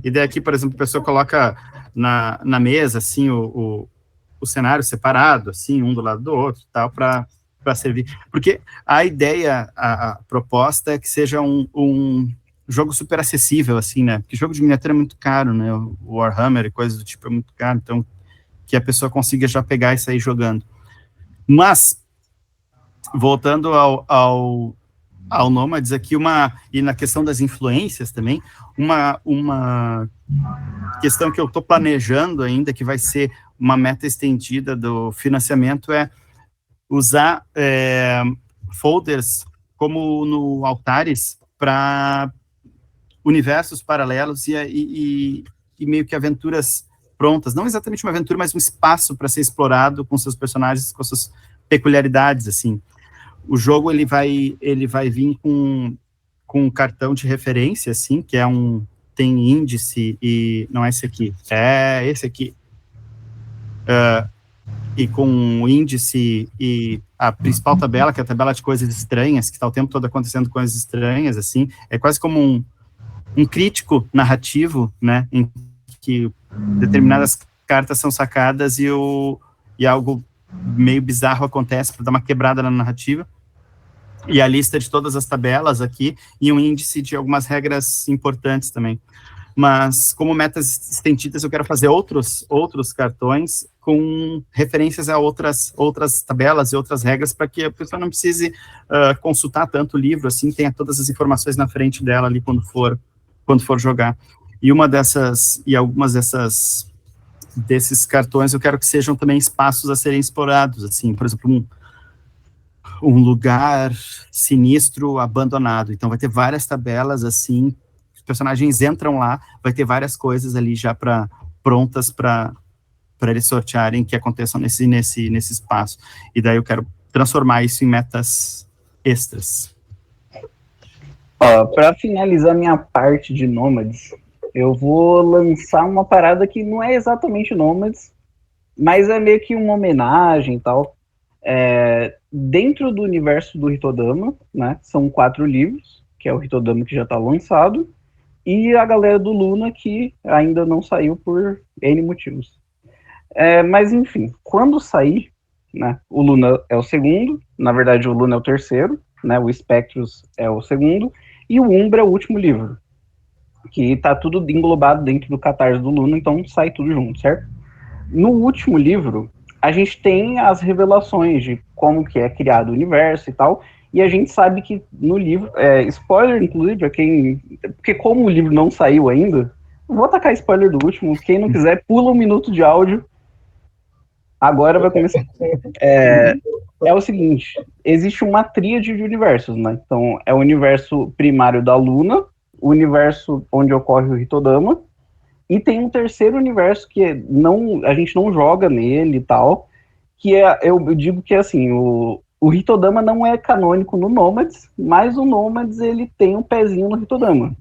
S3: E daí aqui, por exemplo, a pessoa coloca na mesa, assim, o cenário separado, assim, um do lado do outro, tal, para servir, porque a ideia, a proposta é que seja um jogo super acessível, assim, né, porque jogo de miniatura é muito caro, né, o Warhammer e coisas do tipo é muito caro, então que a pessoa consiga já pegar e sair jogando. Mas, voltando O Nômades aqui, e na questão das influências também, uma questão que eu estou planejando ainda, que vai ser uma meta estendida do financiamento, é usar folders como no Altares para universos paralelos e meio que aventuras prontas, não exatamente uma aventura, mas um espaço para ser explorado com seus personagens, com suas peculiaridades, assim. O jogo, ele vai vir com um cartão de referência, assim, que tem índice, e não é esse aqui, é esse aqui, e com um índice e a principal tabela, que é a tabela de coisas estranhas, que está o tempo todo acontecendo coisas estranhas, assim, é quase como um crítico narrativo, né, em que determinadas cartas são sacadas e algo meio bizarro acontece para dar uma quebrada na narrativa, e a lista de todas as tabelas aqui, e um índice de algumas regras importantes também. Mas, como metas estendidas, eu quero fazer outros cartões com referências a outras tabelas e outras regras, para que a pessoa não precise consultar tanto o livro, assim, tenha todas as informações na frente dela ali quando for jogar. E algumas desses cartões eu quero que sejam também espaços a serem explorados, assim, por exemplo, um lugar sinistro abandonado. Então vai ter várias tabelas, assim, os personagens entram lá, vai ter várias coisas ali já prontas para eles sortearem que aconteçam nesse espaço. E daí eu quero transformar isso em metas extras.
S4: Para finalizar minha parte de Nômades, eu vou lançar uma parada que não é exatamente Nômades, mas é meio que uma homenagem e tal. Dentro do universo do Hitodama, né, são 4 livros, que é o Hitodama que já está lançado, e a galera do Luna, que ainda não saiu por N motivos. Mas, enfim, quando sair, né, o Luna é o segundo, na verdade o Luna é o terceiro, né, o Spectros é o segundo, e o Umbra é o último livro, que está tudo englobado dentro do Catarse do Luna, então sai tudo junto, certo? No último livro, a gente tem as revelações de como que é criado o universo e tal, e a gente sabe que no livro, spoiler inclusive, porque como o livro não saiu ainda, vou tacar spoiler do último, quem não quiser, pula 1 minuto de áudio, agora vai começar. É o seguinte, existe uma tríade de universos, né? Então, é o universo primário da Luna, o universo onde ocorre o Hitodama, e tem um terceiro universo que a gente não joga nele e tal, que eu digo que assim, o Hitodama não é canônico no Nômades, mas o Nômades ele tem um pezinho no Hitodama.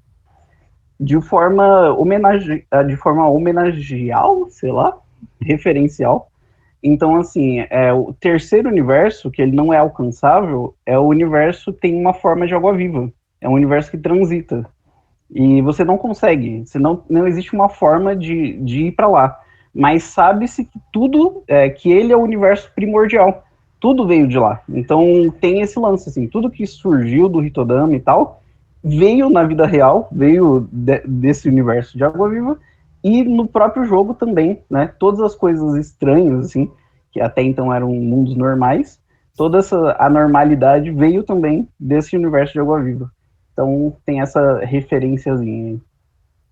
S4: De forma homenageal, sei lá, referencial. Então, assim, o terceiro universo, que ele não é alcançável, é o universo que tem uma forma de água-viva. É um universo que transita. E você não consegue, não existe uma forma de ir para lá. Mas sabe-se que tudo, que ele é o universo primordial. Tudo veio de lá. Então tem esse lance, assim, tudo que surgiu do Hitodama e tal, veio na vida real, veio desse universo de água-viva, e no próprio jogo também, né? Todas as coisas estranhas, assim, que até então eram mundos normais, toda essa anormalidade veio também desse universo de água-viva. Então tem essa referenciazinha.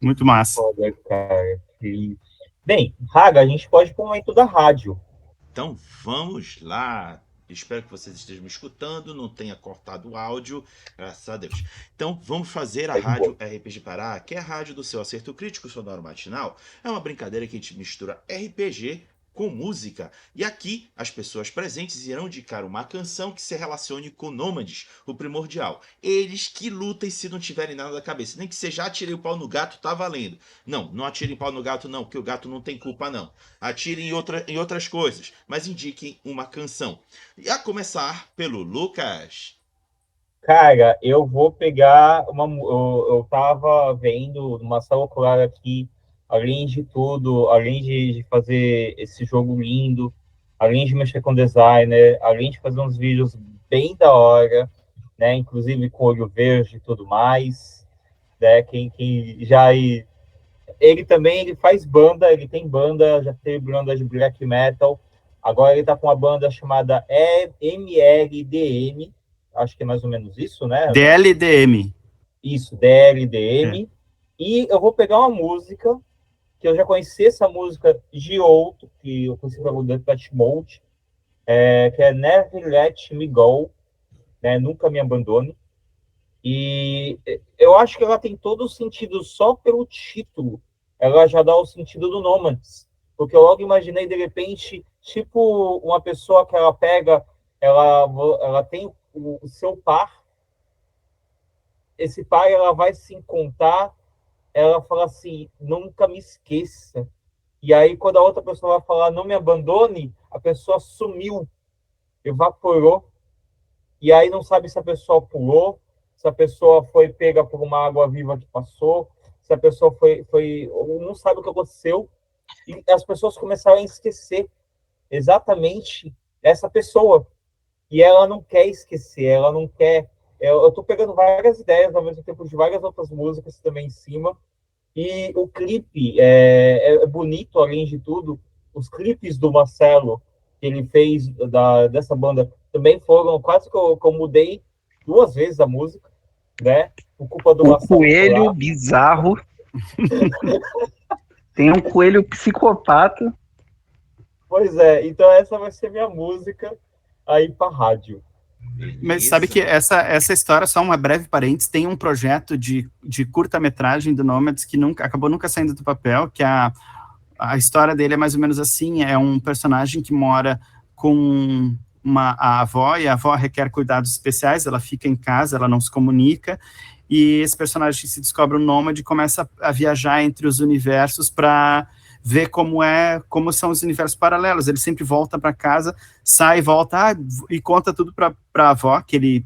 S3: Muito massa.
S2: Olha, cara. Bem, Raga, a gente pode ir para o momento da rádio.
S1: Então vamos lá. Espero que vocês estejam me escutando, não tenha cortado o áudio, graças a Deus. Então vamos fazer a rádio RPG Pará, que é a rádio do seu acerto crítico sonoro matinal. É uma brincadeira que a gente mistura RPG com música. E aqui as pessoas presentes irão indicar uma canção que se relacione com Nômades, o primordial. Eles que lutem se não tiverem nada na cabeça. Nem que seja atirem o pau no gato, tá valendo. Não atirem pau no gato não, porque o gato não tem culpa não. Atirem em outras coisas, mas indiquem uma canção. E a começar pelo Lucas.
S2: Cara, eu vou pegar eu tava vendo uma sala ocular aqui, além de tudo, além de fazer esse jogo lindo, além de mexer com designer, além de fazer uns vídeos bem da hora, né? Inclusive com olho verde e tudo mais, né? Quem já ele também ele faz banda, ele tem banda, já teve banda de black metal. Agora ele tá com uma banda chamada MLDM, acho que é mais ou menos isso, né?
S3: DLDM.
S2: Isso, DLDM. E eu vou pegar uma música, que eu já conheci essa música de outro, que eu conheci pelo Depeche Mode, que é Never Let Me Go, né? Nunca Me Abandone. E eu acho que ela tem todo o sentido só pelo título. Ela já dá o sentido do Nomads. Porque eu logo imaginei, de repente, tipo uma pessoa que ela pega, ela tem o seu par, esse par ela vai se encontrar, ela fala assim, nunca me esqueça. E aí, quando a outra pessoa vai falar, não me abandone, a pessoa sumiu, evaporou. E aí não sabe se a pessoa pulou, se a pessoa foi pega por uma água-viva que passou, se a pessoa não sabe o que aconteceu. E as pessoas começaram a esquecer exatamente essa pessoa. E ela não quer esquecer, ela não quer... Eu estou pegando várias ideias ao mesmo tempo de várias outras músicas também em cima. E o clipe é bonito, além de tudo. Os clipes do Marcelo, que ele fez dessa banda, também foram quase que eu mudei 2 vezes a música, né? Por culpa do
S4: O
S2: Marcelo
S4: coelho
S2: Colar.
S4: bizarro. Tem um coelho psicopata.
S2: Pois é, então essa vai ser minha música aí para rádio.
S3: Mas sabe que essa história, só uma breve parênteses, tem um projeto de curta-metragem do Nomads que acabou nunca saindo do papel, que a história dele é mais ou menos assim, é um personagem que mora com a avó, e a avó requer cuidados especiais, ela fica em casa, ela não se comunica, e esse personagem se descobre um nômade e começa a viajar entre os universos para ver como são os universos paralelos. Ele sempre volta para casa, sai e volta, e conta tudo para a avó, que ele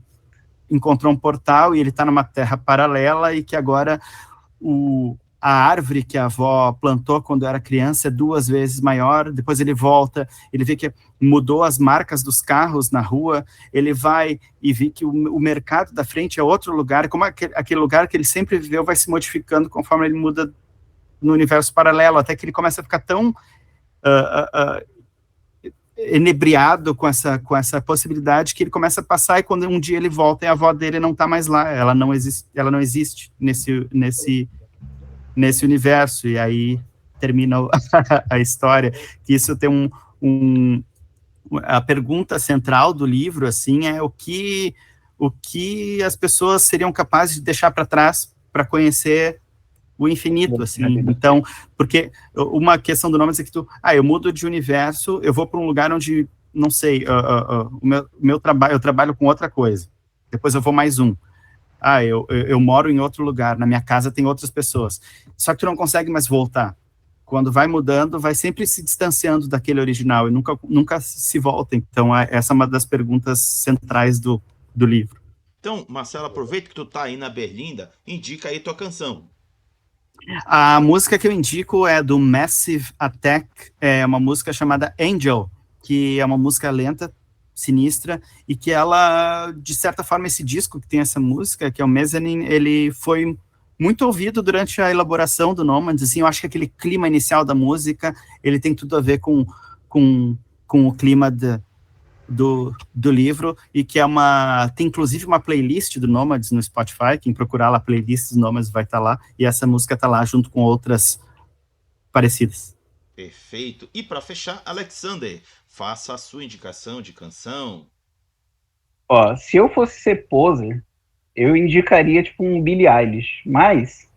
S3: encontrou um portal e ele está numa terra paralela e que agora a árvore que a avó plantou quando era criança é 2 vezes maior. Depois ele volta, ele vê que mudou as marcas dos carros na rua, ele vai e vê que o mercado da frente é outro lugar, como aquele lugar que ele sempre viveu vai se modificando conforme ele muda no universo paralelo, até que ele começa a ficar tão enebriado com essa possibilidade que ele começa a passar, e quando um dia ele volta e a avó dele não está mais lá, ela não existe nesse universo, e aí termina a história. Isso tem a pergunta central do livro, assim, é o que as pessoas seriam capazes de deixar para trás para conhecer o infinito, assim. Então, porque uma questão do nome é que eu mudo de universo, eu vou para um lugar onde, não sei, meu trabalho, eu trabalho com outra coisa, depois eu vou mais um. Eu moro em outro lugar, na minha casa tem outras pessoas, só que tu não consegue mais voltar. Quando vai mudando, vai sempre se distanciando daquele original, e nunca se volta. Então, essa é uma das perguntas centrais do livro.
S1: Então, Marcelo, aproveita que tu tá aí na Berlinda, indica aí tua canção.
S3: A música que eu indico é do Massive Attack, é uma música chamada Angel, que é uma música lenta, sinistra, e que ela, de certa forma, esse disco que tem essa música, que é o Mezzanine, ele foi muito ouvido durante a elaboração do Nomads, assim, eu acho que aquele clima inicial da música, ele tem tudo a ver com o clima do livro, e que tem inclusive uma playlist do Nomads no Spotify, quem procurar lá, playlist dos Nomads vai estar lá, e essa música está lá junto com outras parecidas.
S1: Perfeito. E para fechar, Alexander, faça a sua indicação de canção.
S4: Se eu fosse ser poser, eu indicaria tipo um Billie Eilish, mas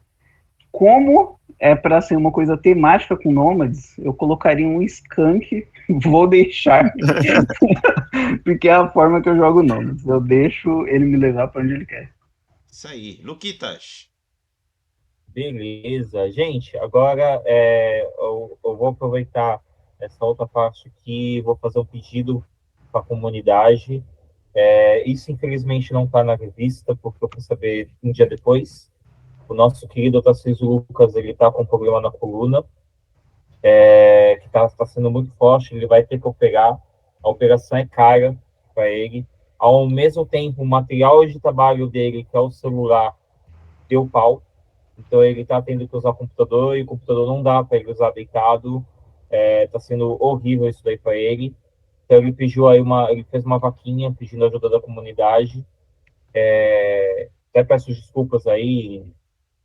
S4: como é para ser uma coisa temática com Nomads, eu colocaria um Skank, vou deixar, porque é a forma que eu jogo Nomads, eu deixo ele me levar para onde ele quer.
S1: Isso aí. Luquitas.
S2: Beleza. Gente, agora eu vou aproveitar essa outra parte aqui e vou fazer um pedido para a comunidade. Isso, infelizmente, não está na revista, porque eu fui saber um dia depois. O nosso querido Tarcísio Lucas, ele está com um problema na coluna, que está sendo muito forte, ele vai ter que operar. A operação é cara para ele. Ao mesmo tempo, o material de trabalho dele, que é o celular, deu pau. Então, ele está tendo que usar o computador, e o computador não dá para ele usar deitado. Está sendo horrível isso daí para ele. Então, ele fez uma vaquinha pedindo ajuda da comunidade. Até peço desculpas aí,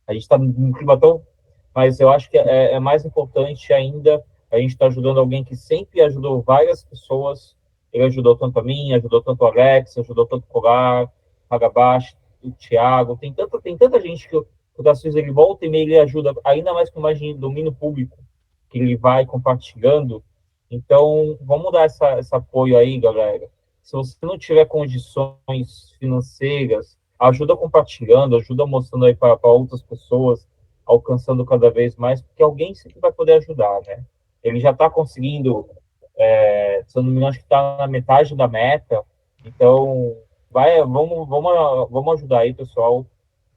S2: a gente está num clima tão... Mas eu acho que é mais importante ainda a gente estar ajudando alguém que sempre ajudou várias pessoas. Ele ajudou tanto a mim, ajudou tanto o Alex, ajudou tanto o Colar, Hagabashi, o Thiago. Tem tanta gente que o Tarcísio, ele volta e meia, ele ajuda, ainda mais com mais de domínio público, que ele vai compartilhando. Então, vamos dar esse apoio aí, galera. Se você não tiver condições financeiras, ajuda compartilhando, ajuda mostrando aí para outras pessoas, alcançando cada vez mais, porque alguém sempre vai poder ajudar, né? Ele já está conseguindo, se eu não me engano, acho que está na metade da meta, então vamos ajudar aí, pessoal,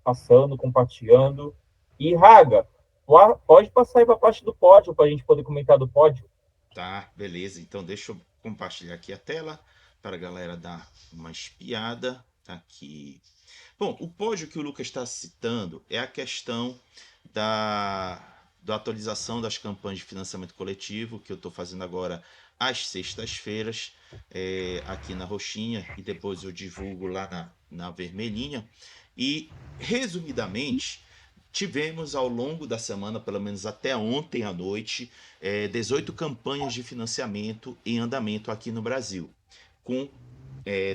S2: passando, compartilhando. E, Raga, pode passar aí para a parte do pódio, para a gente poder comentar do pódio.
S1: Tá, beleza. Então deixa eu compartilhar aqui a tela para a galera dar uma espiada. Tá aqui. Bom, o pódio que o Lucas está citando é a questão da atualização das campanhas de financiamento coletivo, que eu estou fazendo agora às sextas-feiras, aqui na roxinha, e depois eu divulgo lá na vermelhinha. E, resumidamente, tivemos ao longo da semana, pelo menos até ontem à noite, 18 campanhas de financiamento em andamento aqui no Brasil, com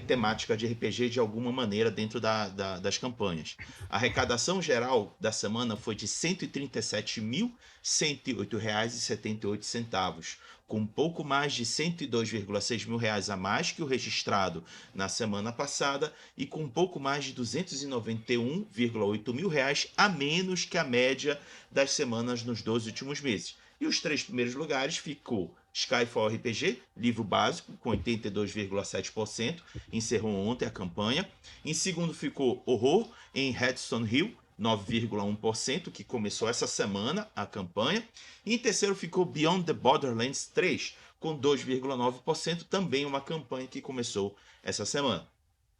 S1: temática de RPG de alguma maneira dentro das campanhas. A arrecadação geral da semana foi de R$ 137.108,78, com um pouco mais de R$ 102,6 mil a mais que o registrado na semana passada e com um pouco mais de R$ 291,8 mil a menos que a média das semanas nos 12 últimos meses. E os 3 primeiros lugares ficou Skyfall RPG, livro básico, com 82,7%, encerrou ontem a campanha. Em segundo ficou Horror, em Redstone Hill, 9,1%, que começou essa semana a campanha. E em terceiro ficou Beyond the Borderlands 3, com 2,9%, também uma campanha que começou essa semana.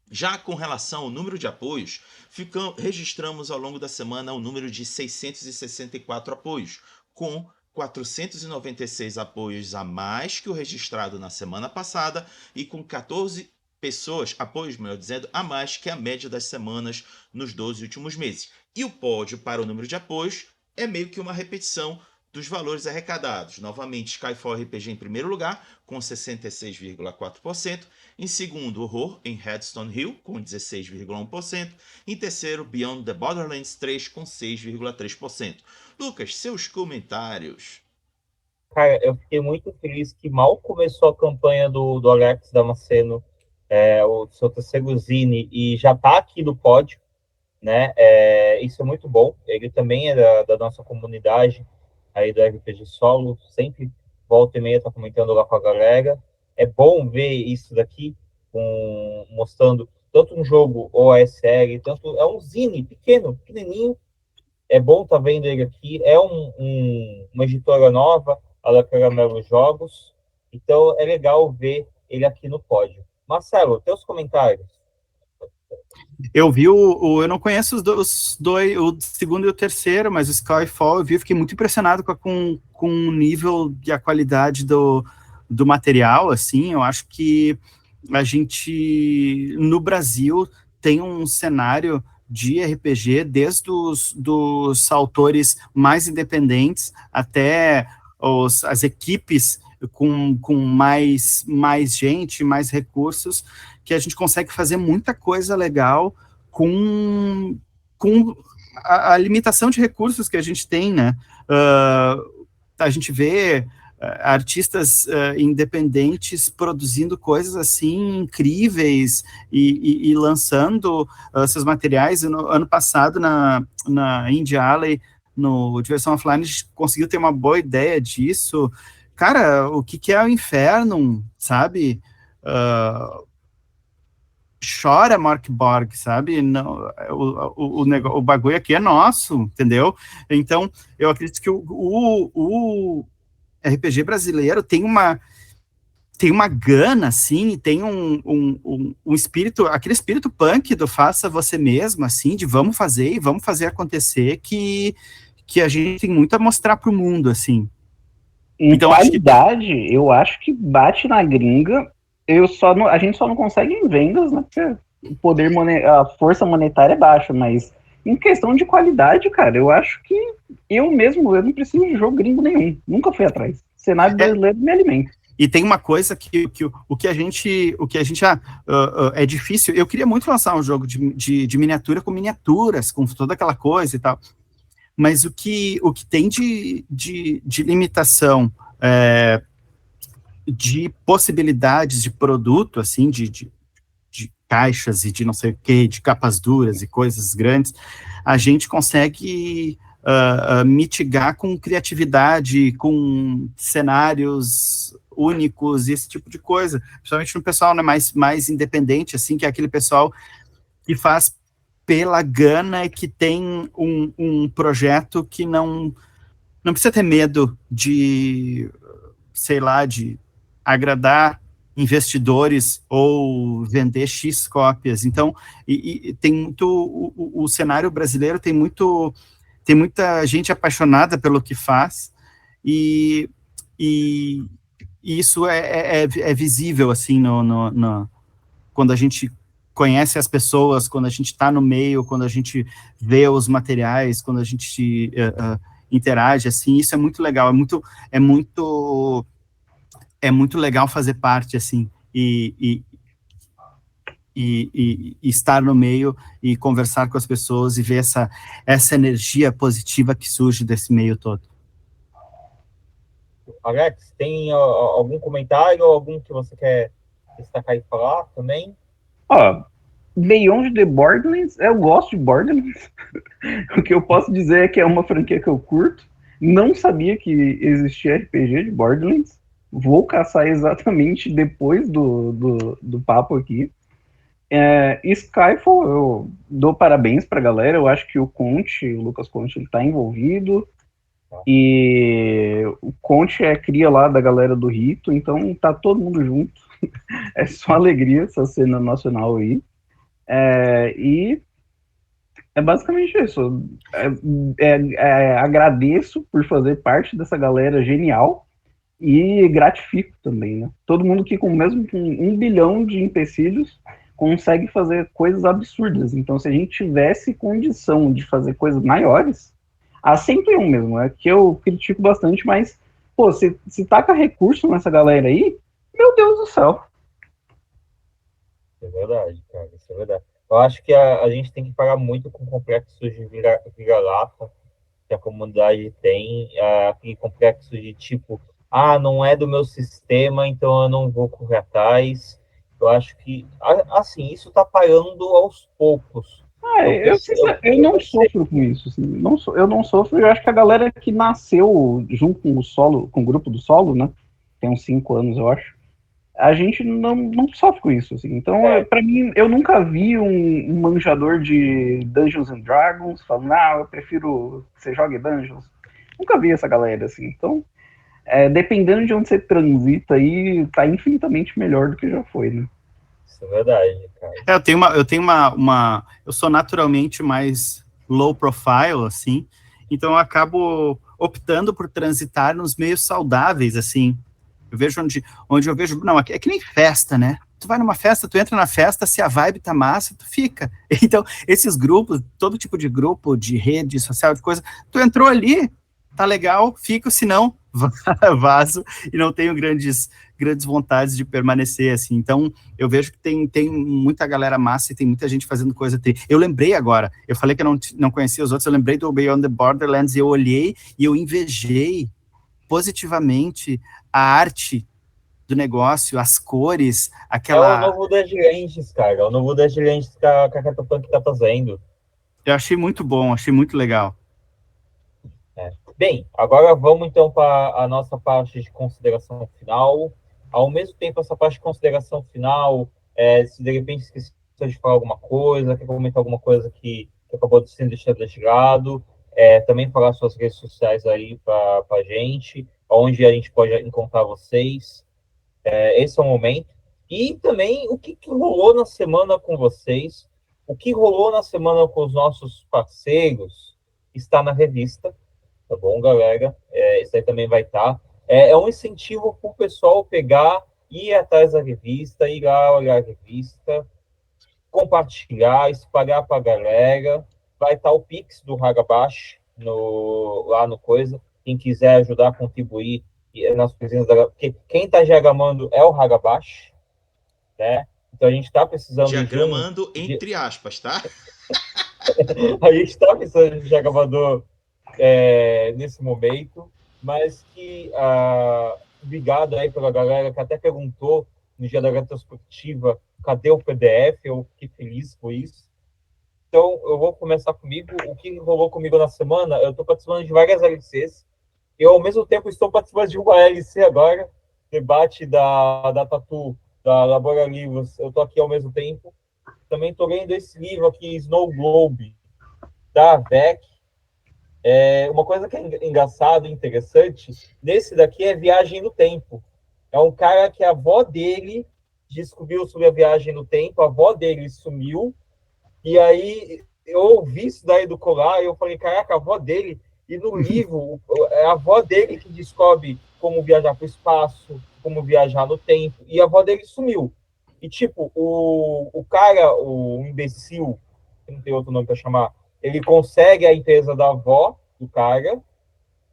S1: Já com relação ao número de apoios, registramos ao longo da semana o número de 664 apoios, com 496 apoios a mais que o registrado na semana passada e com 14 apoios, melhor dizendo, a mais que a média das semanas nos 12 últimos meses. E o pódio para o número de apoios é meio que uma repetição dos valores arrecadados. Novamente, Skyfall RPG em primeiro lugar, com 66,4%. Em segundo, Horror, em Redstone Hill, com 16,1%. Em terceiro, Beyond the Borderlands 3, com 6,3%. Lucas, seus comentários.
S2: Cara, eu fiquei muito feliz que mal começou a campanha do Alex Damasceno, o seu terceiro Zine, e já tá aqui no pódio, né? Isso é muito bom. Ele também é da nossa comunidade aí do RPG Solo, sempre volta e meia tá comentando lá com a galera. É bom ver isso daqui, mostrando tanto um jogo OSR, tanto é um zine pequenininho. É bom tá vendo ele aqui. É uma editora nova, a La Caramelo Jogos. Então é legal ver ele aqui no pódio. Marcelo, teus comentários.
S3: Eu vi eu não conheço os dois, o segundo e o terceiro, mas o Skyfall eu vi, fiquei muito impressionado com o nível e a qualidade do material, assim. Eu acho que a gente, no Brasil, tem um cenário de RPG, desde dos autores mais independentes até as equipes com mais gente, mais recursos, que a gente consegue fazer muita coisa legal com a limitação de recursos que a gente tem, né? A gente vê artistas independentes produzindo coisas assim incríveis e lançando seus materiais. Ano passado, na Indie Alley, no Diversão Offline, a gente conseguiu ter uma boa ideia disso. Cara, o que é o inferno, sabe? Chora Mark Borg, sabe? Não, o bagulho aqui é nosso, entendeu? Então, eu acredito que o RPG brasileiro tem uma gana, assim, tem um espírito, aquele espírito punk do faça você mesmo, assim, de vamos fazer acontecer, que a gente tem muito a mostrar pro mundo, assim.
S4: Em então, qualidade, eu acho que bate na gringa. A gente só não consegue em vendas, né? Porque a força monetária é baixa, mas em questão de qualidade, cara, eu acho que eu não preciso de jogo gringo nenhum. Nunca fui atrás. Cenário brasileiro me alimenta.
S3: E tem uma coisa que o que a gente é difícil. Eu queria muito lançar um jogo de miniatura com miniaturas, com toda aquela coisa e tal. Mas o que tem de limitação de possibilidades de produto, assim, de caixas e de não sei o que, de capas duras e coisas grandes, a gente consegue mitigar com criatividade, com cenários únicos, esse tipo de coisa, principalmente no pessoal, né, mais independente, assim, que é aquele pessoal que faz pela gana e que tem um projeto que não precisa ter medo de, sei lá, de agradar investidores ou vender X cópias. Então, e tem muito, o cenário brasileiro tem muita gente apaixonada pelo que faz, e isso é visível, assim, quando a gente conhece as pessoas, quando a gente está no meio, quando a gente vê os materiais, quando a gente interage, assim, isso é muito legal, é muito legal fazer parte, assim, e estar no meio e conversar com as pessoas e ver essa energia positiva que surge desse meio todo.
S2: Alex, tem algum comentário, algum que você quer destacar e falar também?
S4: Ó, Beyond the Borderlands, eu gosto de Borderlands. O que eu posso dizer é que é uma franquia que eu curto. Não sabia que existia RPG de Borderlands. Vou caçar exatamente depois do papo aqui. Skyfall, eu dou parabéns pra galera. Eu acho que o Lucas Conte, ele tá envolvido. E o Conte é cria lá da galera do Rito, então tá todo mundo junto. É só alegria essa cena nacional aí. E é basicamente isso. Agradeço por fazer parte dessa galera genial e gratifico também, né? Todo mundo que mesmo com 1 bilhão de empecilhos consegue fazer coisas absurdas. Então, se a gente tivesse condição de fazer coisas maiores, a 101 mesmo, é que eu critico bastante, mas, pô, se taca recurso nessa galera aí, meu Deus do céu.
S2: É verdade, cara, isso é verdade. Eu acho que a gente tem que parar muito com complexos de vira-lata que a comunidade tem, aquele complexo de tipo, não é do meu sistema, então eu não vou correr atrás. Eu acho que, assim, isso está parando aos poucos.
S4: Eu não sofro com isso. Assim, eu não sofro. Eu acho que a galera que nasceu junto com o grupo do solo, né? Tem uns 5 anos, eu acho. A gente não sofre com isso. Assim. Então, pra mim, eu nunca vi um manjador de Dungeons and Dragons falando, eu prefiro que você jogue Dungeons. Nunca vi essa galera, assim. Então, dependendo de onde você transita aí, tá infinitamente melhor do que já foi, né?
S2: Isso é verdade, cara.
S3: Eu sou naturalmente mais low profile, assim, então eu acabo optando por transitar nos meios saudáveis, assim. Eu vejo onde eu vejo, não, é que nem festa, né? Tu vai numa festa, tu entra na festa, se a vibe tá massa, tu fica. Então, esses grupos, todo tipo de grupo, de rede social, de coisa, tu entrou ali, tá legal, fica, senão vazo e não tenho grandes vontades de permanecer, assim. Então, eu vejo que tem muita galera massa e tem muita gente fazendo coisa. Eu lembrei agora, eu falei que eu não conhecia os outros, eu lembrei do Beyond the Borderlands e eu olhei e eu invejei positivamente a arte do negócio, as cores, aquela...
S2: É o novo Deadlands, cara. É o novo Deadlands que a Catapunk tá fazendo.
S3: Eu achei muito bom, achei muito legal.
S2: Bem, agora vamos então para a nossa parte de consideração final. Ao mesmo tempo, essa parte de consideração final, se de repente esqueceu de falar alguma coisa, quer comentar alguma coisa que acabou sendo deixada de lado, também falar suas redes sociais aí para a gente, onde a gente pode encontrar vocês. Esse é o momento. E também o que rolou na semana com vocês, o que rolou na semana com os nossos parceiros, está na revista. Tá bom, galera? Isso aí também vai estar. É um incentivo para o pessoal pegar, ir atrás da revista, ir lá olhar a revista. compartilhar, espalhar para a galera. Vai estar o Pix do Hagabash lá no coisa. Quem quiser ajudar, contribuir nas coisinhas da... Porque quem está diagramando é o Hagabash, né? Então a gente está precisando
S1: Diagramando entre aspas, tá?
S2: A gente está precisando de diagramador nesse momento, mas que obrigado aí pela galera que até perguntou no dia da retrospectiva cadê o PDF, eu fiquei feliz com isso. Então, eu vou começar comigo. O que rolou comigo na semana, eu estou participando de várias LCs. Eu, ao mesmo tempo, estou participando de uma LC agora, debate da Tatu, da Labora Livros. Eu estou aqui ao mesmo tempo. Também estou lendo esse livro aqui, Snow Globe, da AVEC. Uma coisa que é engraçada e interessante, nesse daqui é Viagem no Tempo. É um cara que a avó dele descobriu sobre a viagem no tempo, a avó dele sumiu, e aí eu ouvi isso daí do colar, e eu falei, caraca, a avó dele, e no livro, é a avó dele que descobre como viajar para o espaço, como viajar no tempo, e a avó dele sumiu. E, tipo, o cara, o imbecil, não tem outro nome para chamar, ele consegue a empresa da avó do cara,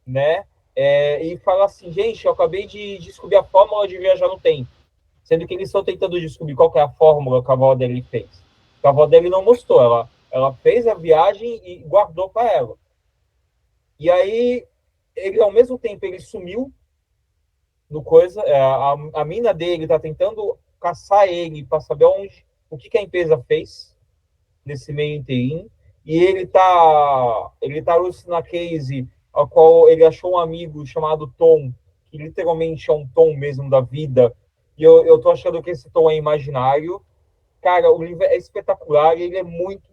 S2: né? E fala assim, gente, eu acabei de descobrir a fórmula de viajar no tempo. Sendo que eles estão tentando descobrir qual que é a fórmula que a avó dele fez. A avó dele não mostrou, ela fez a viagem e guardou para ela. E aí, ele, ao mesmo tempo, ele sumiu no coisa, a mina dele está tentando caçar ele para saber o que a empresa fez nesse meio inteirinho. E ele tá alucinando a case, a qual ele achou um amigo chamado Tom, que literalmente é um Tom mesmo da vida. E eu tô achando que esse Tom é imaginário. Cara, o livro é espetacular e ele é muito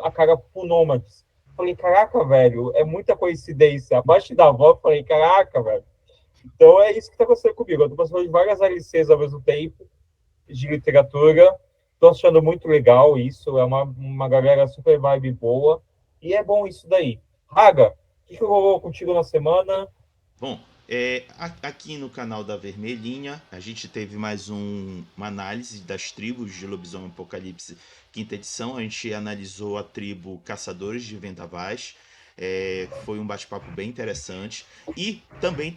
S2: a cara pro Nômades. Falei, caraca, velho, é muita coincidência. Abaixo da avó, falei, caraca, velho. Então é isso que tá acontecendo comigo. Eu tô passando de várias LCs ao mesmo tempo, de literatura. Tô achando muito legal isso. É uma galera super vibe boa. E é bom isso daí. Raga, o que rolou contigo na semana?
S1: Bom, aqui no canal da Vermelhinha, a gente teve mais uma análise das tribos de Lobisomem Apocalipse, quinta edição. A gente analisou a tribo Caçadores de Vendavais. Foi um bate-papo bem interessante. E também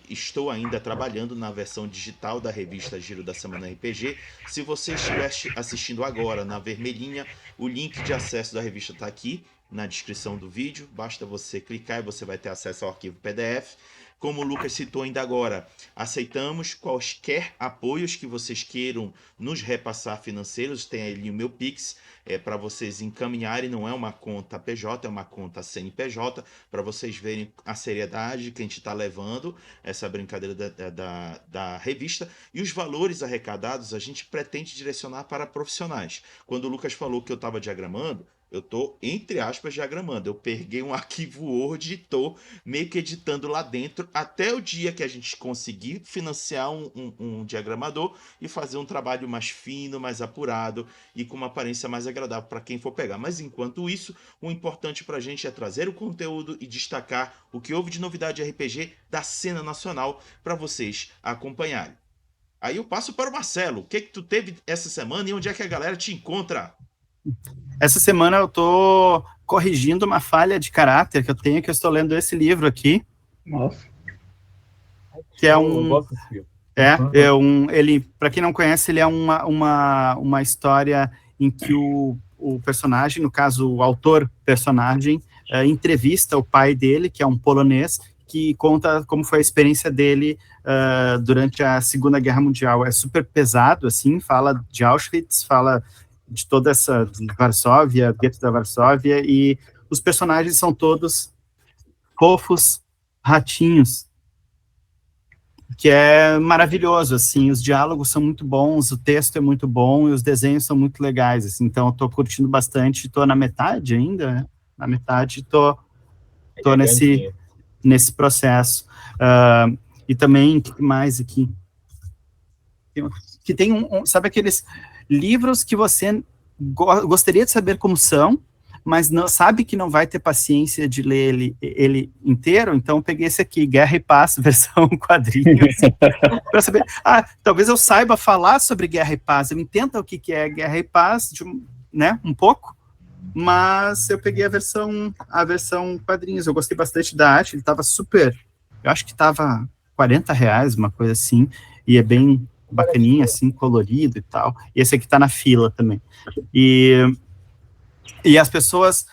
S1: estou ainda trabalhando na versão digital da revista Giro da Semana RPG. Se você estiver assistindo agora na Vermelhinha, o link de acesso da revista está aqui na descrição do vídeo. Basta você clicar e você vai ter acesso ao arquivo PDF. Como o Lucas citou ainda agora, aceitamos quaisquer apoios que vocês queiram nos repassar financeiros. Tem ali o meu Pix, para vocês encaminharem. Não é uma conta PJ, é uma conta CNPJ, para vocês verem a seriedade que a gente está levando essa brincadeira da revista. E os valores arrecadados a gente pretende direcionar para profissionais. Quando o Lucas falou que eu estava diagramando, eu tô, entre aspas, diagramando. Eu peguei um arquivo Word e tô meio que editando lá dentro até o dia que a gente conseguir financiar um diagramador e fazer um trabalho mais fino, mais apurado e com uma aparência mais agradável para quem for pegar. Mas enquanto isso, o importante para a gente é trazer o conteúdo e destacar o que houve de novidade de RPG da cena nacional para vocês acompanharem. Aí eu passo para o Marcelo. O que tu teve essa semana e onde é que a galera te encontra?
S3: Essa semana eu tô corrigindo uma falha de caráter que eu tenho, que eu estou lendo esse livro aqui.
S4: Nossa.
S3: Que é
S2: Eu gosto desse filme.
S3: Ele, para quem não conhece, ele é uma história em que o personagem, no caso o autor-personagem, entrevista o pai dele, que é um polonês, que conta como foi a experiência dele durante a Segunda Guerra Mundial. É super pesado, assim, fala de Auschwitz, fala de toda essa de Varsóvia, gueto da Varsóvia, e os personagens são todos fofos, ratinhos, que é maravilhoso, assim, os diálogos são muito bons, o texto é muito bom e os desenhos são muito legais, assim, então eu tô curtindo bastante, tô na metade ainda, né? Na metade tô nesse processo. E também, o que mais aqui? Que tem sabe aqueles livros que você gostaria de saber como são, mas não sabe que não vai ter paciência de ler ele inteiro, então eu peguei esse aqui, Guerra e Paz, versão quadrinhos, para saber, talvez eu saiba falar sobre Guerra e Paz, eu entenda o que é Guerra e Paz, né, um pouco, mas eu peguei a versão quadrinhos, eu gostei bastante da arte, ele estava super, eu acho que estava R$40, uma coisa assim, e é bem bacaninha, assim, colorido e tal, e esse aqui tá na fila também, e as pessoas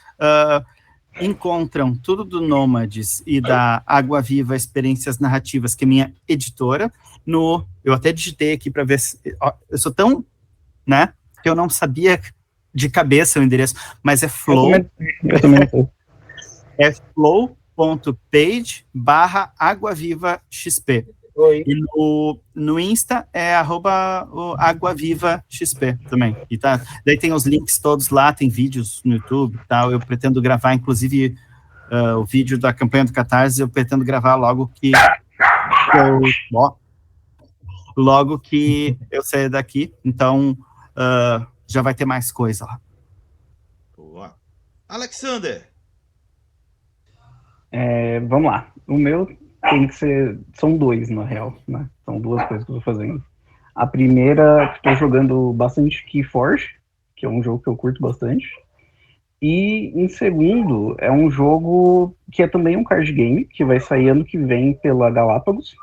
S3: encontram tudo do Nômades e da Água Viva Experiências Narrativas, que é minha editora, eu até digitei aqui para ver se, eu sou tão, né, que eu não sabia de cabeça o endereço, mas é Flow,
S4: eu também não sei.
S3: é flow.page/AguaVivaXP.
S2: Oi.
S3: E no Insta é @AguaVivaXP também. E tá, daí tem os links todos lá, tem vídeos no YouTube e tal. Eu pretendo gravar, inclusive, o vídeo da campanha do Catarse, eu pretendo gravar logo que eu sair daqui. Então, já vai ter mais coisa lá.
S1: Boa. Alexander!
S4: Vamos lá. O meu tem que ser... São dois, na real, né? São duas coisas que eu tô fazendo. A primeira, estou jogando bastante Keyforge, que é um jogo que eu curto bastante. E, em segundo, é um jogo que é também um card game, que vai sair ano que vem pela Galápagos,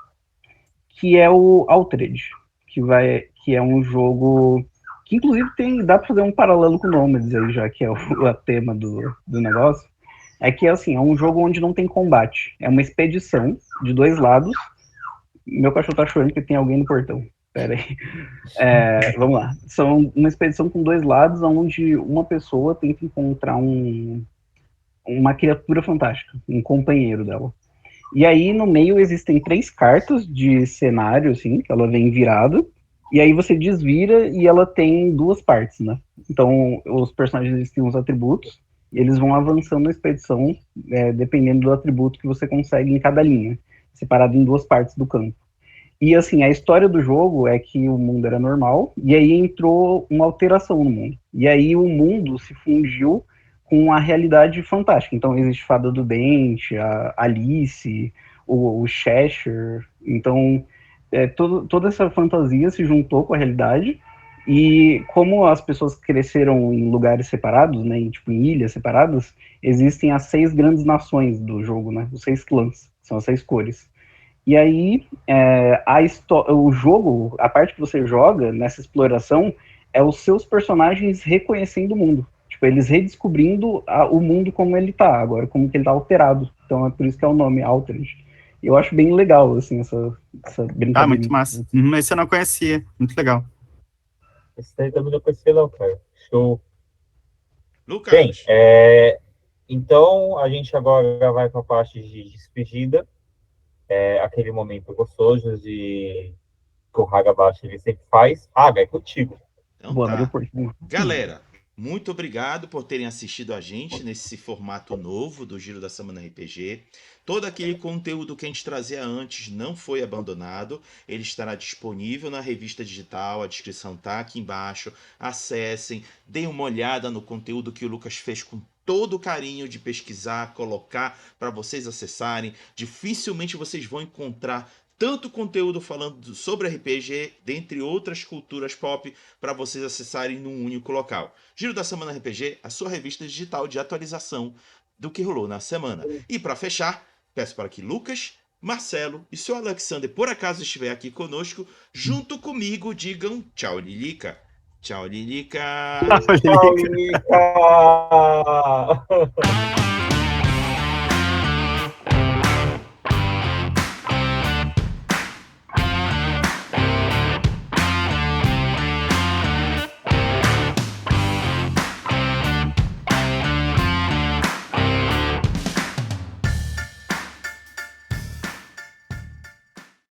S4: que é o Altered, que é um jogo que, inclusive, dá para fazer um paralelo com o Nomads aí, já que é o tema do negócio. É que, assim, é um jogo onde não tem combate. É uma expedição de dois lados. Meu cachorro tá chorando porque tem alguém no portão. Pera aí. Vamos lá. São uma expedição com dois lados, onde uma pessoa tenta encontrar uma criatura fantástica, um companheiro dela. E aí, no meio, existem 3 cartas de cenário, assim, que ela vem virada. E aí você desvira e ela tem 2 partes, né? Então, os personagens têm os atributos. E eles vão avançando na expedição, dependendo do atributo que você consegue em cada linha, separado em 2 partes do campo. E, assim, a história do jogo é que o mundo era normal, e aí entrou uma alteração no mundo. E aí o mundo se fundiu com a realidade fantástica. Então, existe Fada do Dente, a Alice, o Cheshire. Então, toda essa fantasia se juntou com a realidade. E como as pessoas cresceram em lugares separados, né, em ilhas separadas, existem as 6 grandes nações do jogo, né, os 6 clãs, são as 6 cores. E aí, o jogo, a parte que você joga nessa exploração, é os seus personagens reconhecendo o mundo. Tipo, eles redescobrindo o mundo como ele tá agora, como que ele tá alterado. Então é por isso que é o nome Altered. E eu acho bem legal, assim, essa brincadeira.
S3: Muito massa. Esse eu não conhecia, muito legal.
S2: Esse daí também não conhecia não, cara. Show.
S1: Lucas!
S2: Bem, então a gente agora vai para a parte de despedida. Aquele momento gostoso que o Hagabashi ele sempre faz. Haga, é contigo.
S1: Então
S4: Boa,
S1: tá.
S4: depois.
S1: Galera, muito obrigado por terem assistido a gente nesse formato novo do Giro da Semana RPG. Todo aquele conteúdo que a gente trazia antes não foi abandonado. Ele estará disponível na revista digital, a descrição tá aqui embaixo. Acessem, deem uma olhada no conteúdo que o Lucas fez com todo o carinho de pesquisar, colocar para vocês acessarem. Dificilmente vocês vão encontrar tanto conteúdo falando sobre RPG, dentre outras culturas pop, para vocês acessarem num único local. Giro da Semana RPG, a sua revista digital de atualização do que rolou na semana. E para fechar, peço para que Lucas, Marcelo e seu Alexander, por acaso estiver aqui conosco, junto comigo digam tchau, Lilica. Tchau, Lilica.
S2: Tchau, Lilica.